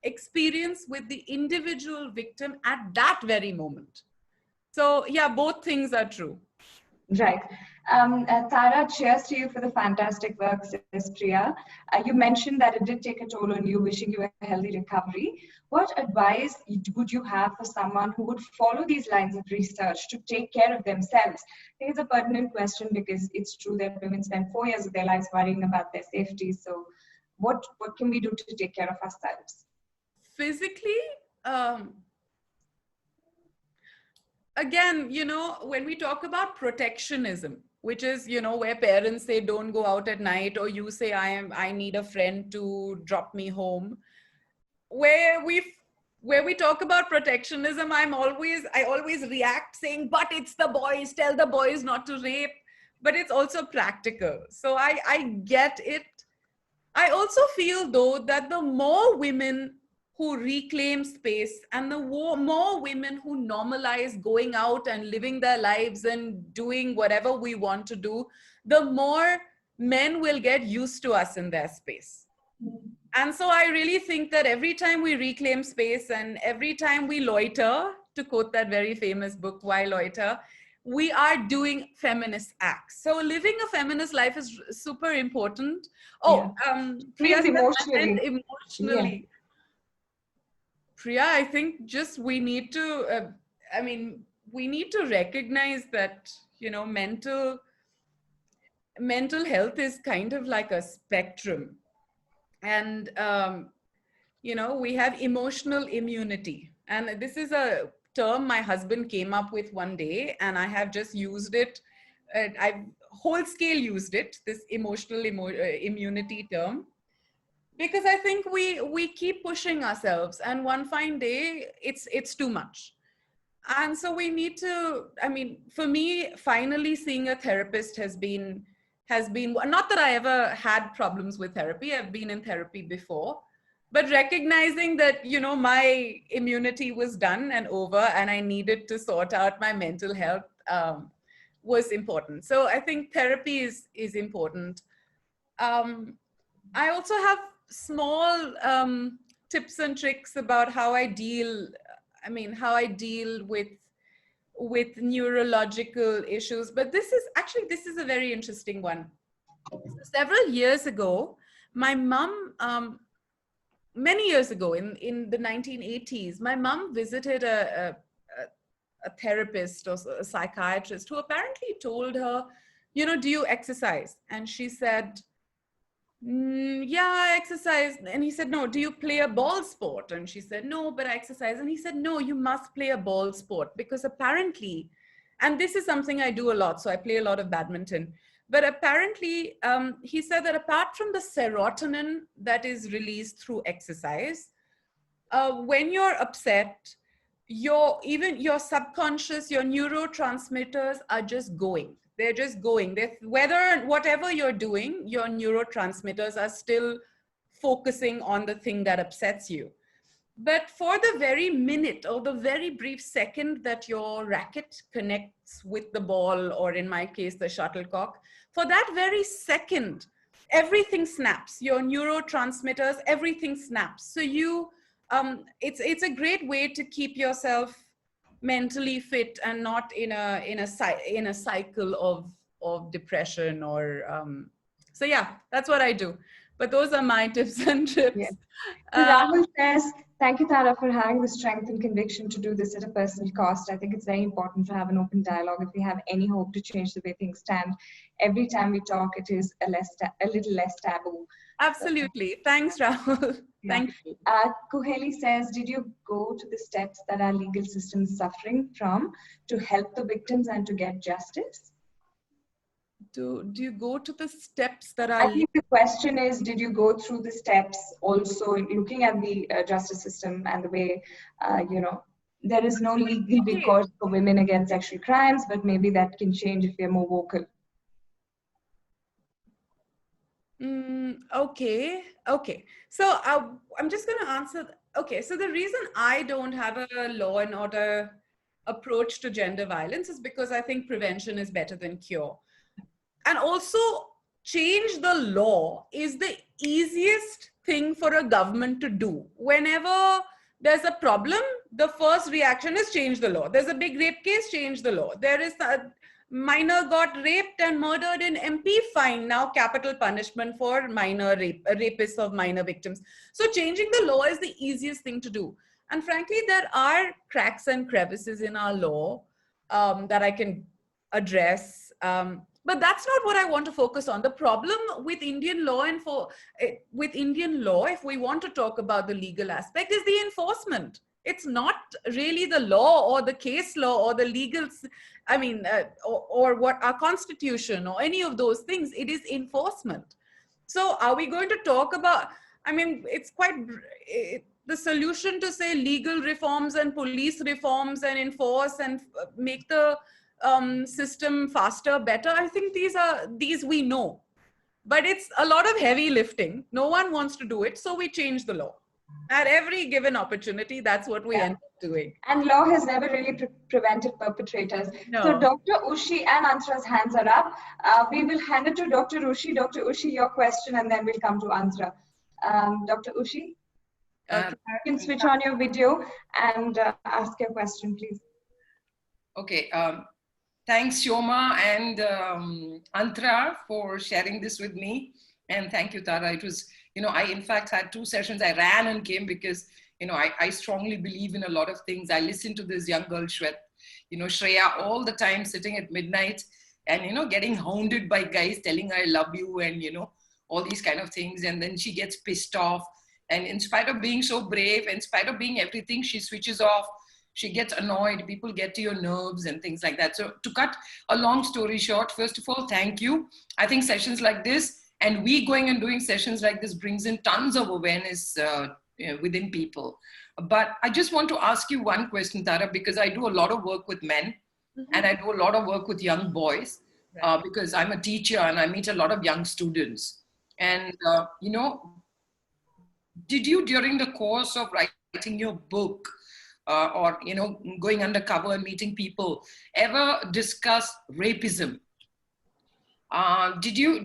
experience with the individual victim at that very moment. So yeah, both things are true. Right. Tara, cheers to you for the fantastic work, says Priya. You mentioned that it did take a toll on you, wishing you a healthy recovery. What advice would you have for someone who would follow these lines of research to take care of themselves? I think it's a pertinent question because it's true that women spend 4 years of their lives worrying about their safety. So what can we do to take care of ourselves? Physically, again, when we talk about protectionism, which is, where parents say don't go out at night, or you say I need a friend to drop me home, where we talk about protectionism, I always react saying, but it's the boys, tell the boys not to rape. But it's also practical. So I get it. I also feel though that the more women who reclaim space and the more women who normalize going out and living their lives and doing whatever we want to do, the more men will get used to us in their space. And so I really think that every time we reclaim space and every time we loiter, to quote that very famous book, Why Loiter, we are doing feminist acts. So living a feminist life is super important. Priya, emotionally. Yeah. Priya, I think just we need to, we need to recognize that, mental health is kind of like a spectrum. And, we have emotional immunity. And this is a term my husband came up with one day, and I have just used it. I've whole scale used it, this emotional immunity term, because I think we keep pushing ourselves, and one fine day it's too much. And so we need to, for me, finally seeing a therapist has been, not that I ever had problems with therapy, I've been in therapy before, but recognizing that, my immunity was done and over, and I needed to sort out my mental health was important. So I think therapy is important. I also have small tips and tricks about how I deal with neurological issues. But this is a very interesting one. Several years ago, my mom, many years ago in the 1980s, my mom visited a therapist or a psychiatrist who apparently told her, do you exercise? And she said, yeah, I exercise. And he said, no, do you play a ball sport? And she said, no, but I exercise. And he said, no, you must play a ball sport, because apparently, and this is something I do a lot, so I play a lot of badminton, but apparently he said that apart from the serotonin that is released through exercise, when you're upset, your subconscious, your neurotransmitters are just going. They're just going. Whatever you're doing, your neurotransmitters are still focusing on the thing that upsets you. But for the very minute or the very brief second that your racket connects with the ball, or in my case, the shuttlecock, for that very second, everything snaps. Your neurotransmitters, everything snaps. So it's a great way to keep yourself mentally fit and not in a cycle of depression or so yeah, that's what I do. But those are my tips and tricks. Yeah. Rahul says, thank you, Tara, for having the strength and conviction to do this at a personal cost. I think it's very important to have an open dialogue if we have any hope to change the way things stand. Every time we talk, it is a little less taboo. Absolutely. Thanks, Rahul. Thank you. Kuheli says, did you go to the steps that our legal system is suffering from to help the victims and to get justice? Do you go to the steps that are... I think the question is, did you go through the steps also looking at the justice system and the way, there is no legal recourse for women against sexual crimes, but maybe that can change if we are more vocal. Okay. So I'm just going to answer. Okay. So the reason I don't have a law and order approach to gender violence is because I think prevention is better than cure. And also, change the law is the easiest thing for a government to do. Whenever there's a problem, the first reaction is change the law. There's a big rape case, change the law. There is minor got raped and murdered in MP, fine. Now capital punishment for minor rapists of minor victims. So changing the law is the easiest thing to do. And frankly, there are cracks and crevices in our law that I can address. But that's not what I want to focus on. The problem with Indian law if we want to talk about the legal aspect, is the enforcement. It's not really the law or the case law or the legal, or what our constitution or any of those things. It is enforcement. So are we going to talk about, it's quite, the solution to say legal reforms and police reforms and enforce and make the system faster, better, I think these we know. But it's a lot of heavy lifting. No one wants to do it, so we change the law. At every given opportunity, that's what we end up doing. And law has never really prevented perpetrators. No. So Dr. Ushi and Antra's hands are up. We will hand it to Dr. Ushi. Dr. Ushi, your question, and then we'll come to Antra. Dr. Ushi, you can switch on your video and ask your question, please. Okay. Thanks, Shoma and Antra, for sharing this with me. And thank you, Tara. It was, I in fact had 2 sessions. I ran and came because, I strongly believe in a lot of things. I listened to this young girl, Shreya, all the time sitting at midnight and, getting hounded by guys telling her I love you and, all these kind of things. And then she gets pissed off. And in spite of being so brave, in spite of being everything, she switches off. She gets annoyed, people get to your nerves and things like that. So to cut a long story short, first of all, thank you. I think sessions like this and we going and doing sessions like this brings in tons of awareness within people. But I just want to ask you one question, Tara, because I do a lot of work with men and I do a lot of work with young boys because I'm a teacher and I meet a lot of young students. And, did you, during the course of writing your book, or going undercover and meeting people, ever discuss rapism? Did you?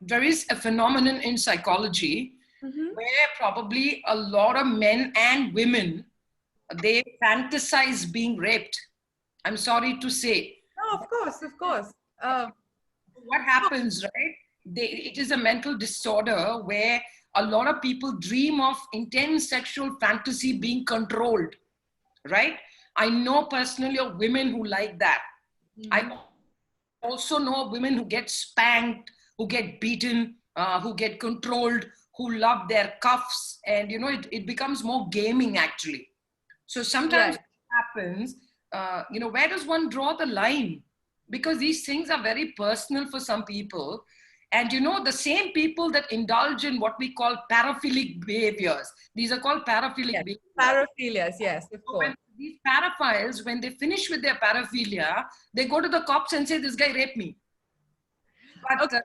There is a phenomenon in psychology where probably a lot of men and women, they fantasize being raped. I'm sorry to say. No, of course. What happens, right? It is a mental disorder where a lot of people dream of intense sexual fantasy being controlled. Right? I know personally of women who like that. I also know of women who get spanked, who get beaten, who get controlled, who love their cuffs. And, it becomes more gaming actually. So sometimes it happens, where does one draw the line? Because these things are very personal for some people. And the same people that indulge in what we call paraphilic behaviors. These are called paraphilic behaviors. Paraphilias, yes, of course. When these paraphiles, when they finish with their paraphilia, they go to the cops and say, this guy raped me. But, so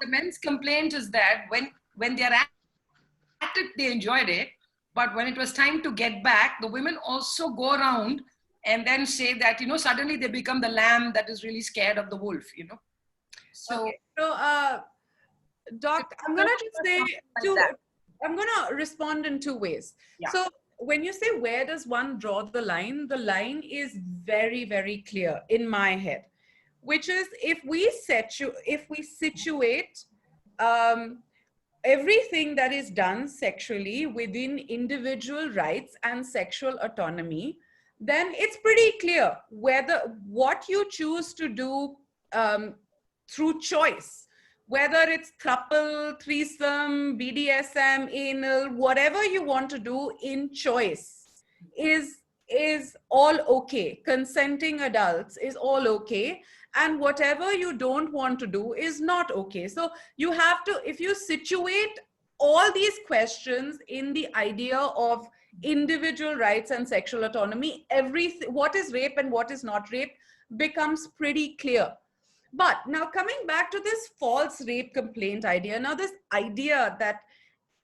the men's complaint is that when they're at it, they enjoyed it. But when it was time to get back, the women also go around and then say that, suddenly they become the lamb that is really scared of the wolf, So, Doc, I'm going to just say I'm going to respond in 2 ways. Yeah. So when you say where does one draw the line is very, very clear in my head, which is if we situate everything that is done sexually within individual rights and sexual autonomy, then it's pretty clear what you choose to do through choice, whether it's throuple, threesome, BDSM, anal, whatever you want to do in choice is all okay. Consenting adults is all okay. And whatever you don't want to do is not okay. So you have to, if you situate all these questions in the idea of individual rights and sexual autonomy, what is rape and what is not rape becomes pretty clear. But now coming back to this false rape complaint idea, now this idea that,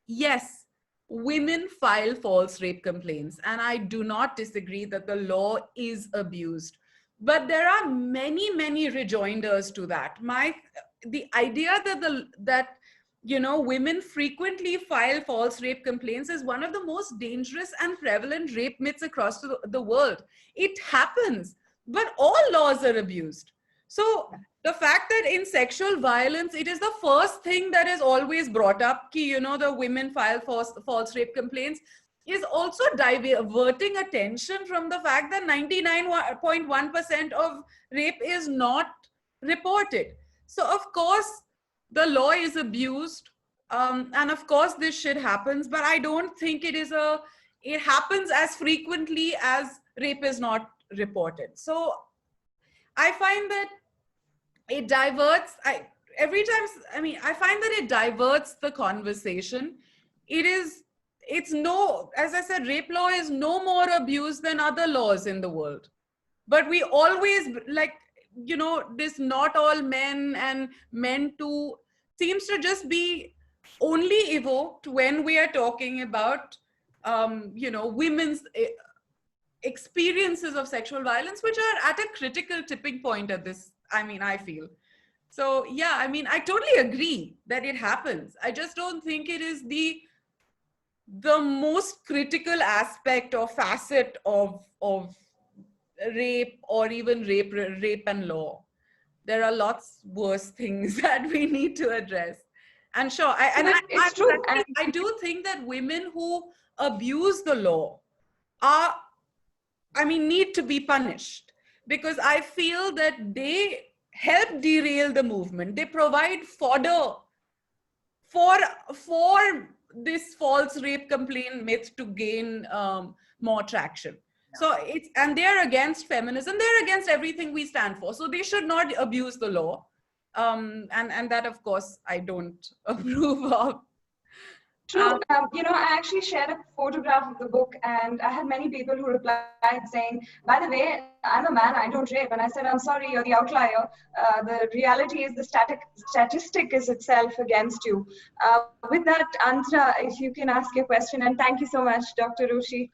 yes, women file false rape complaints, and I do not disagree that the law is abused, but there are many, many rejoinders to that. The idea that women frequently file false rape complaints is one of the most dangerous and prevalent rape myths across the world. It happens. but all laws are abused. So the fact that in sexual violence, it is the first thing that is always brought up, ki, the women file false rape complaints, is also diverting attention from the fact that 99.1% of rape is not reported. So of course, the law is abused. And of course, this shit happens, but I don't think it happens as frequently as rape is not reported. So I find that it diverts, I find that it diverts the conversation. As I said, rape law is no more abused than other laws in the world. But we always, this not all men and men too seems to just be only evoked when we are talking about, women's experiences of sexual violence, which are at a critical tipping point at this, I feel. So, yeah, I totally agree that it happens. I just don't think it is the most critical aspect or facet of rape, or even rape and law. There are lots worse things that we need to address. And sure, it's true. I do think that women who abuse the law need to be punished, because I feel that they help derail the movement. They provide fodder for this false rape complaint myth to gain more traction. So and they're against feminism. They're against everything we stand for. So they should not abuse the law. And that, of course, I don't approve of. True. I actually shared a photograph of the book, and I had many people who replied saying, by the way, I'm a man, I don't rape. And I said, I'm sorry, you're the outlier. The reality is the statistic is itself against you. With that, Antara, if you can ask your question, and thank you so much, Dr. Rushi.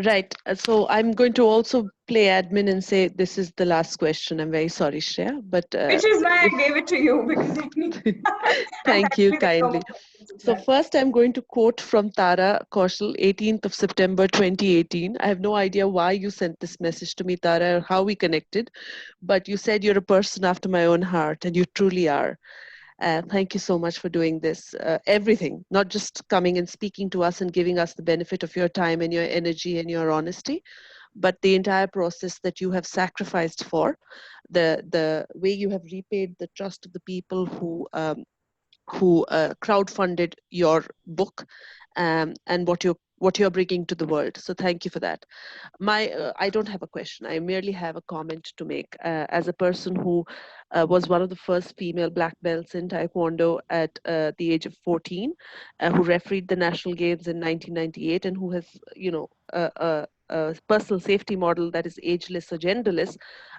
Right. So I'm going to also play admin and say this is the last question. I'm very sorry, Shreya, but which is why I gave it to you, because I need. Thank you kindly. So first, I'm going to quote from Tara Kaushal, 18th of September 2018. I have no idea why you sent this message to me, Tara, or how we connected, but you said you're a person after my own heart, and you truly are. Thank you so much for doing this. Everything, not just coming and speaking to us and giving us the benefit of your time and your energy and your honesty, but the entire process that you have sacrificed for, the way you have repaid the trust of the people who crowdfunded your book, and what you're bringing to the world. So thank you for that. I don't have a question. I merely have a comment to make. As a person who was one of the first female black belts in Taekwondo at the age of 14, who refereed the national games in 1998, and who has, a personal safety model that is ageless or genderless,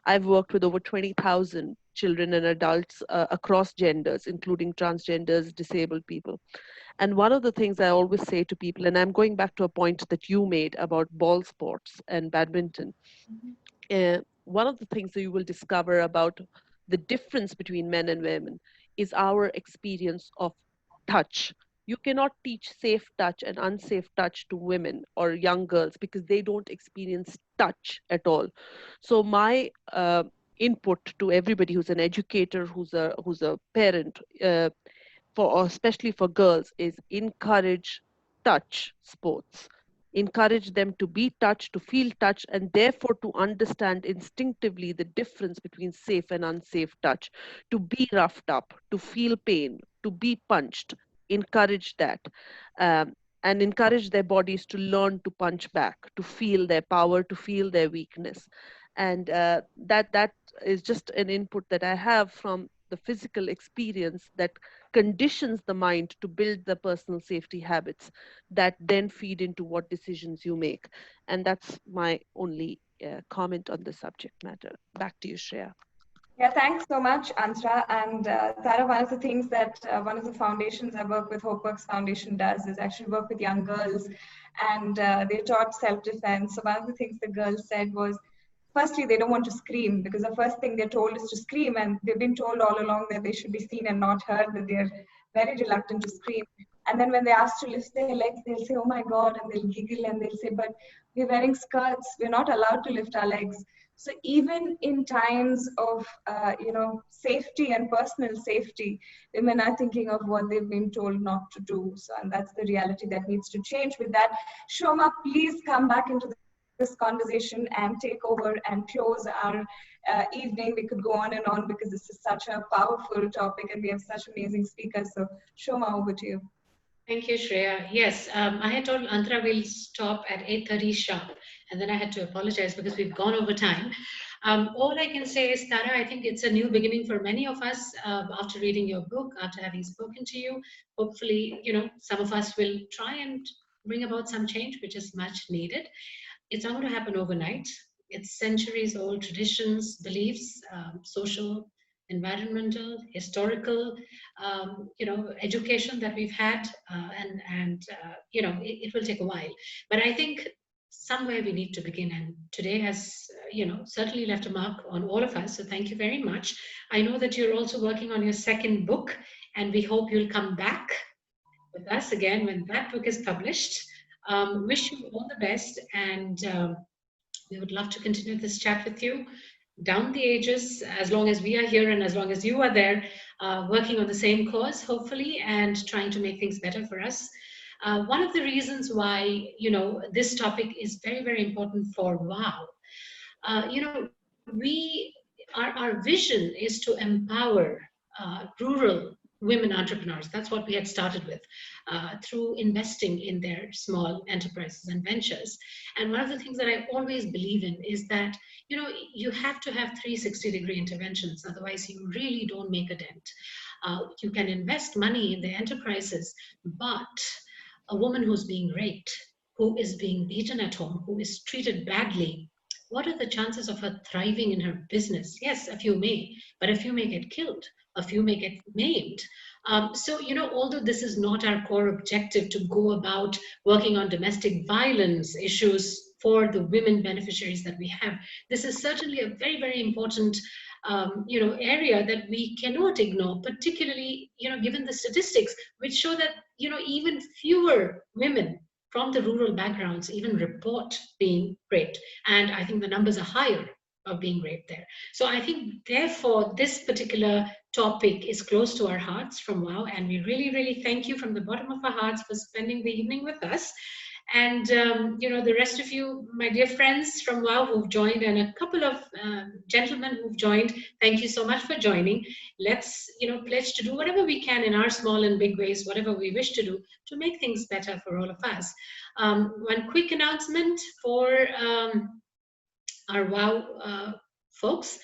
I've worked with over 20,000 children and adults across genders, including transgenders, disabled people. And one of the things I always say to people, and I'm going back to a point that you made about ball sports and badminton, one of the things that you will discover about the difference between men and women is our experience of touch. You cannot teach safe touch and unsafe touch to women or young girls because they don't experience touch at all. So my input to everybody who's an educator, who's a parent, especially for girls, is encourage touch sports. Encourage them to be touched, to feel touch, and therefore to understand instinctively the difference between safe and unsafe touch, to be roughed up, to feel pain, to be punched. Encourage that. And encourage their bodies to learn to punch back, to feel their power, to feel their weakness. And that is just an input that I have from the physical experience that conditions the mind to build the personal safety habits that then feed into what decisions you make. And that's my only comment on the subject matter. Back to you, Shreya. Yeah, thanks so much, Antara. And Tara, one of the things that one of the foundations I work with, HopeWorks Foundation, does is actually work with young girls, and they taught self-defense. So one of the things the girls said was, firstly, they don't want to scream, because the first thing they're told is to scream, and they've been told all along that they should be seen and not heard, that they're very reluctant to scream. And then when they ask to lift their legs, they'll say, oh my God, and they'll giggle and they'll say, but we're wearing skirts, we're not allowed to lift our legs. So even in times of, safety and personal safety, women are thinking of what they've been told not to do. So, and that's the reality that needs to change. With that, Shoma, please come back into this conversation and take over and close our evening. We could go on and on because this is such a powerful topic and we have such amazing speakers. So Shoma, over to you. Thank you, Shreya. Yes, I had told Antara we'll stop at 8:30 sharp, and then I had to apologize because we've gone over time. All I can say is, Tara, I think it's a new beginning for many of us after reading your book, after having spoken to you. Hopefully, some of us will try and bring about some change, which is much needed. It's not going to happen overnight. It's centuries-old traditions, beliefs, social, environmental, historical, education that we've had, and it will take a while. But I think somewhere we need to begin, and today has, certainly left a mark on all of us. So thank you very much. I know that you're also working on your second book, and we hope you'll come back with us again when that book is published. Wish you all the best, and we would love to continue this chat with you down the ages, as long as we are here and as long as you are there, working on the same cause, hopefully, and trying to make things better for us. One of the reasons why, this topic is very, very important for WOW, our vision is to empower rural women entrepreneurs. That's what we had started with, through investing in their small enterprises and ventures. And one of the things that I always believe in is that, you have to have 360-degree interventions. Otherwise, you really don't make a dent. You can invest money in the enterprises, but a woman who's being raped, who is being beaten at home, who is treated badly, what are the chances of her thriving in her business? Yes, a few may, but a few may get killed. A few may get maimed. So, although this is not our core objective to go about working on domestic violence issues for the women beneficiaries that we have, this is certainly a very, very important, area that we cannot ignore, particularly, given the statistics, which show that, even fewer women from the rural backgrounds even report being raped. And I think the numbers are higher of being raped there. So I think, therefore, this particular topic is close to our hearts from WOW, and we really, really thank you from the bottom of our hearts for spending the evening with us. And, the rest of you, my dear friends from WOW who've joined, and a couple of gentlemen who've joined, thank you so much for joining. Let's, pledge to do whatever we can in our small and big ways, whatever we wish to do to make things better for all of us. One quick announcement for our WOW folks.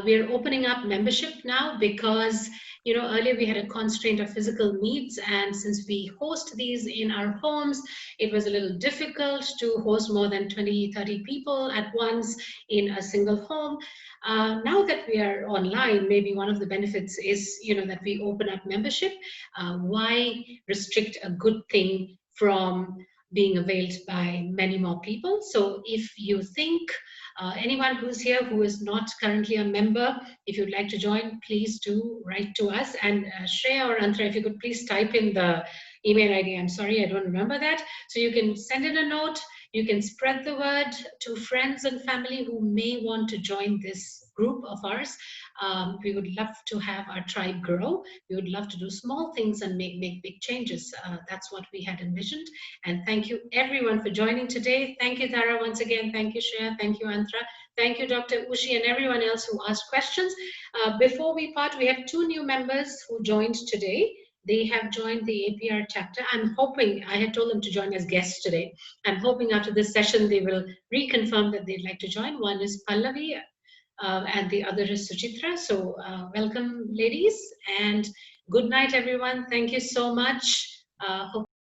We are opening up membership now because, earlier we had a constraint of physical needs, and since we host these in our homes, it was a little difficult to host more than 20, 30 people at once in a single home. Now that we are online, maybe one of the benefits is, that we open up membership. Why restrict a good thing from being availed by many more people? So if you think anyone who's here who is not currently a member, if you'd like to join, please do write to us. And Shreya or Antara, if you could please type in the email ID. I'm sorry, I don't remember that. So you can send in a note. You can spread the word to friends and family who may want to join this group of ours. We would love to have our tribe grow. We would love to do small things and make big changes. That's what we had envisioned. And thank you everyone for joining today. Thank you, Tara, once again. Thank you, Shreya. Thank you, Antara. Thank you, Dr. Ushi, and everyone else who asked questions. Before we part, we have 2 new members who joined today. They have joined the APR chapter. I'm hoping, I had told them to join as guests today. I'm hoping after this session, they will reconfirm that they'd like to join. One is Pallavi, and the other is Suchitra. So welcome, ladies, and good night, everyone. Thank you so much.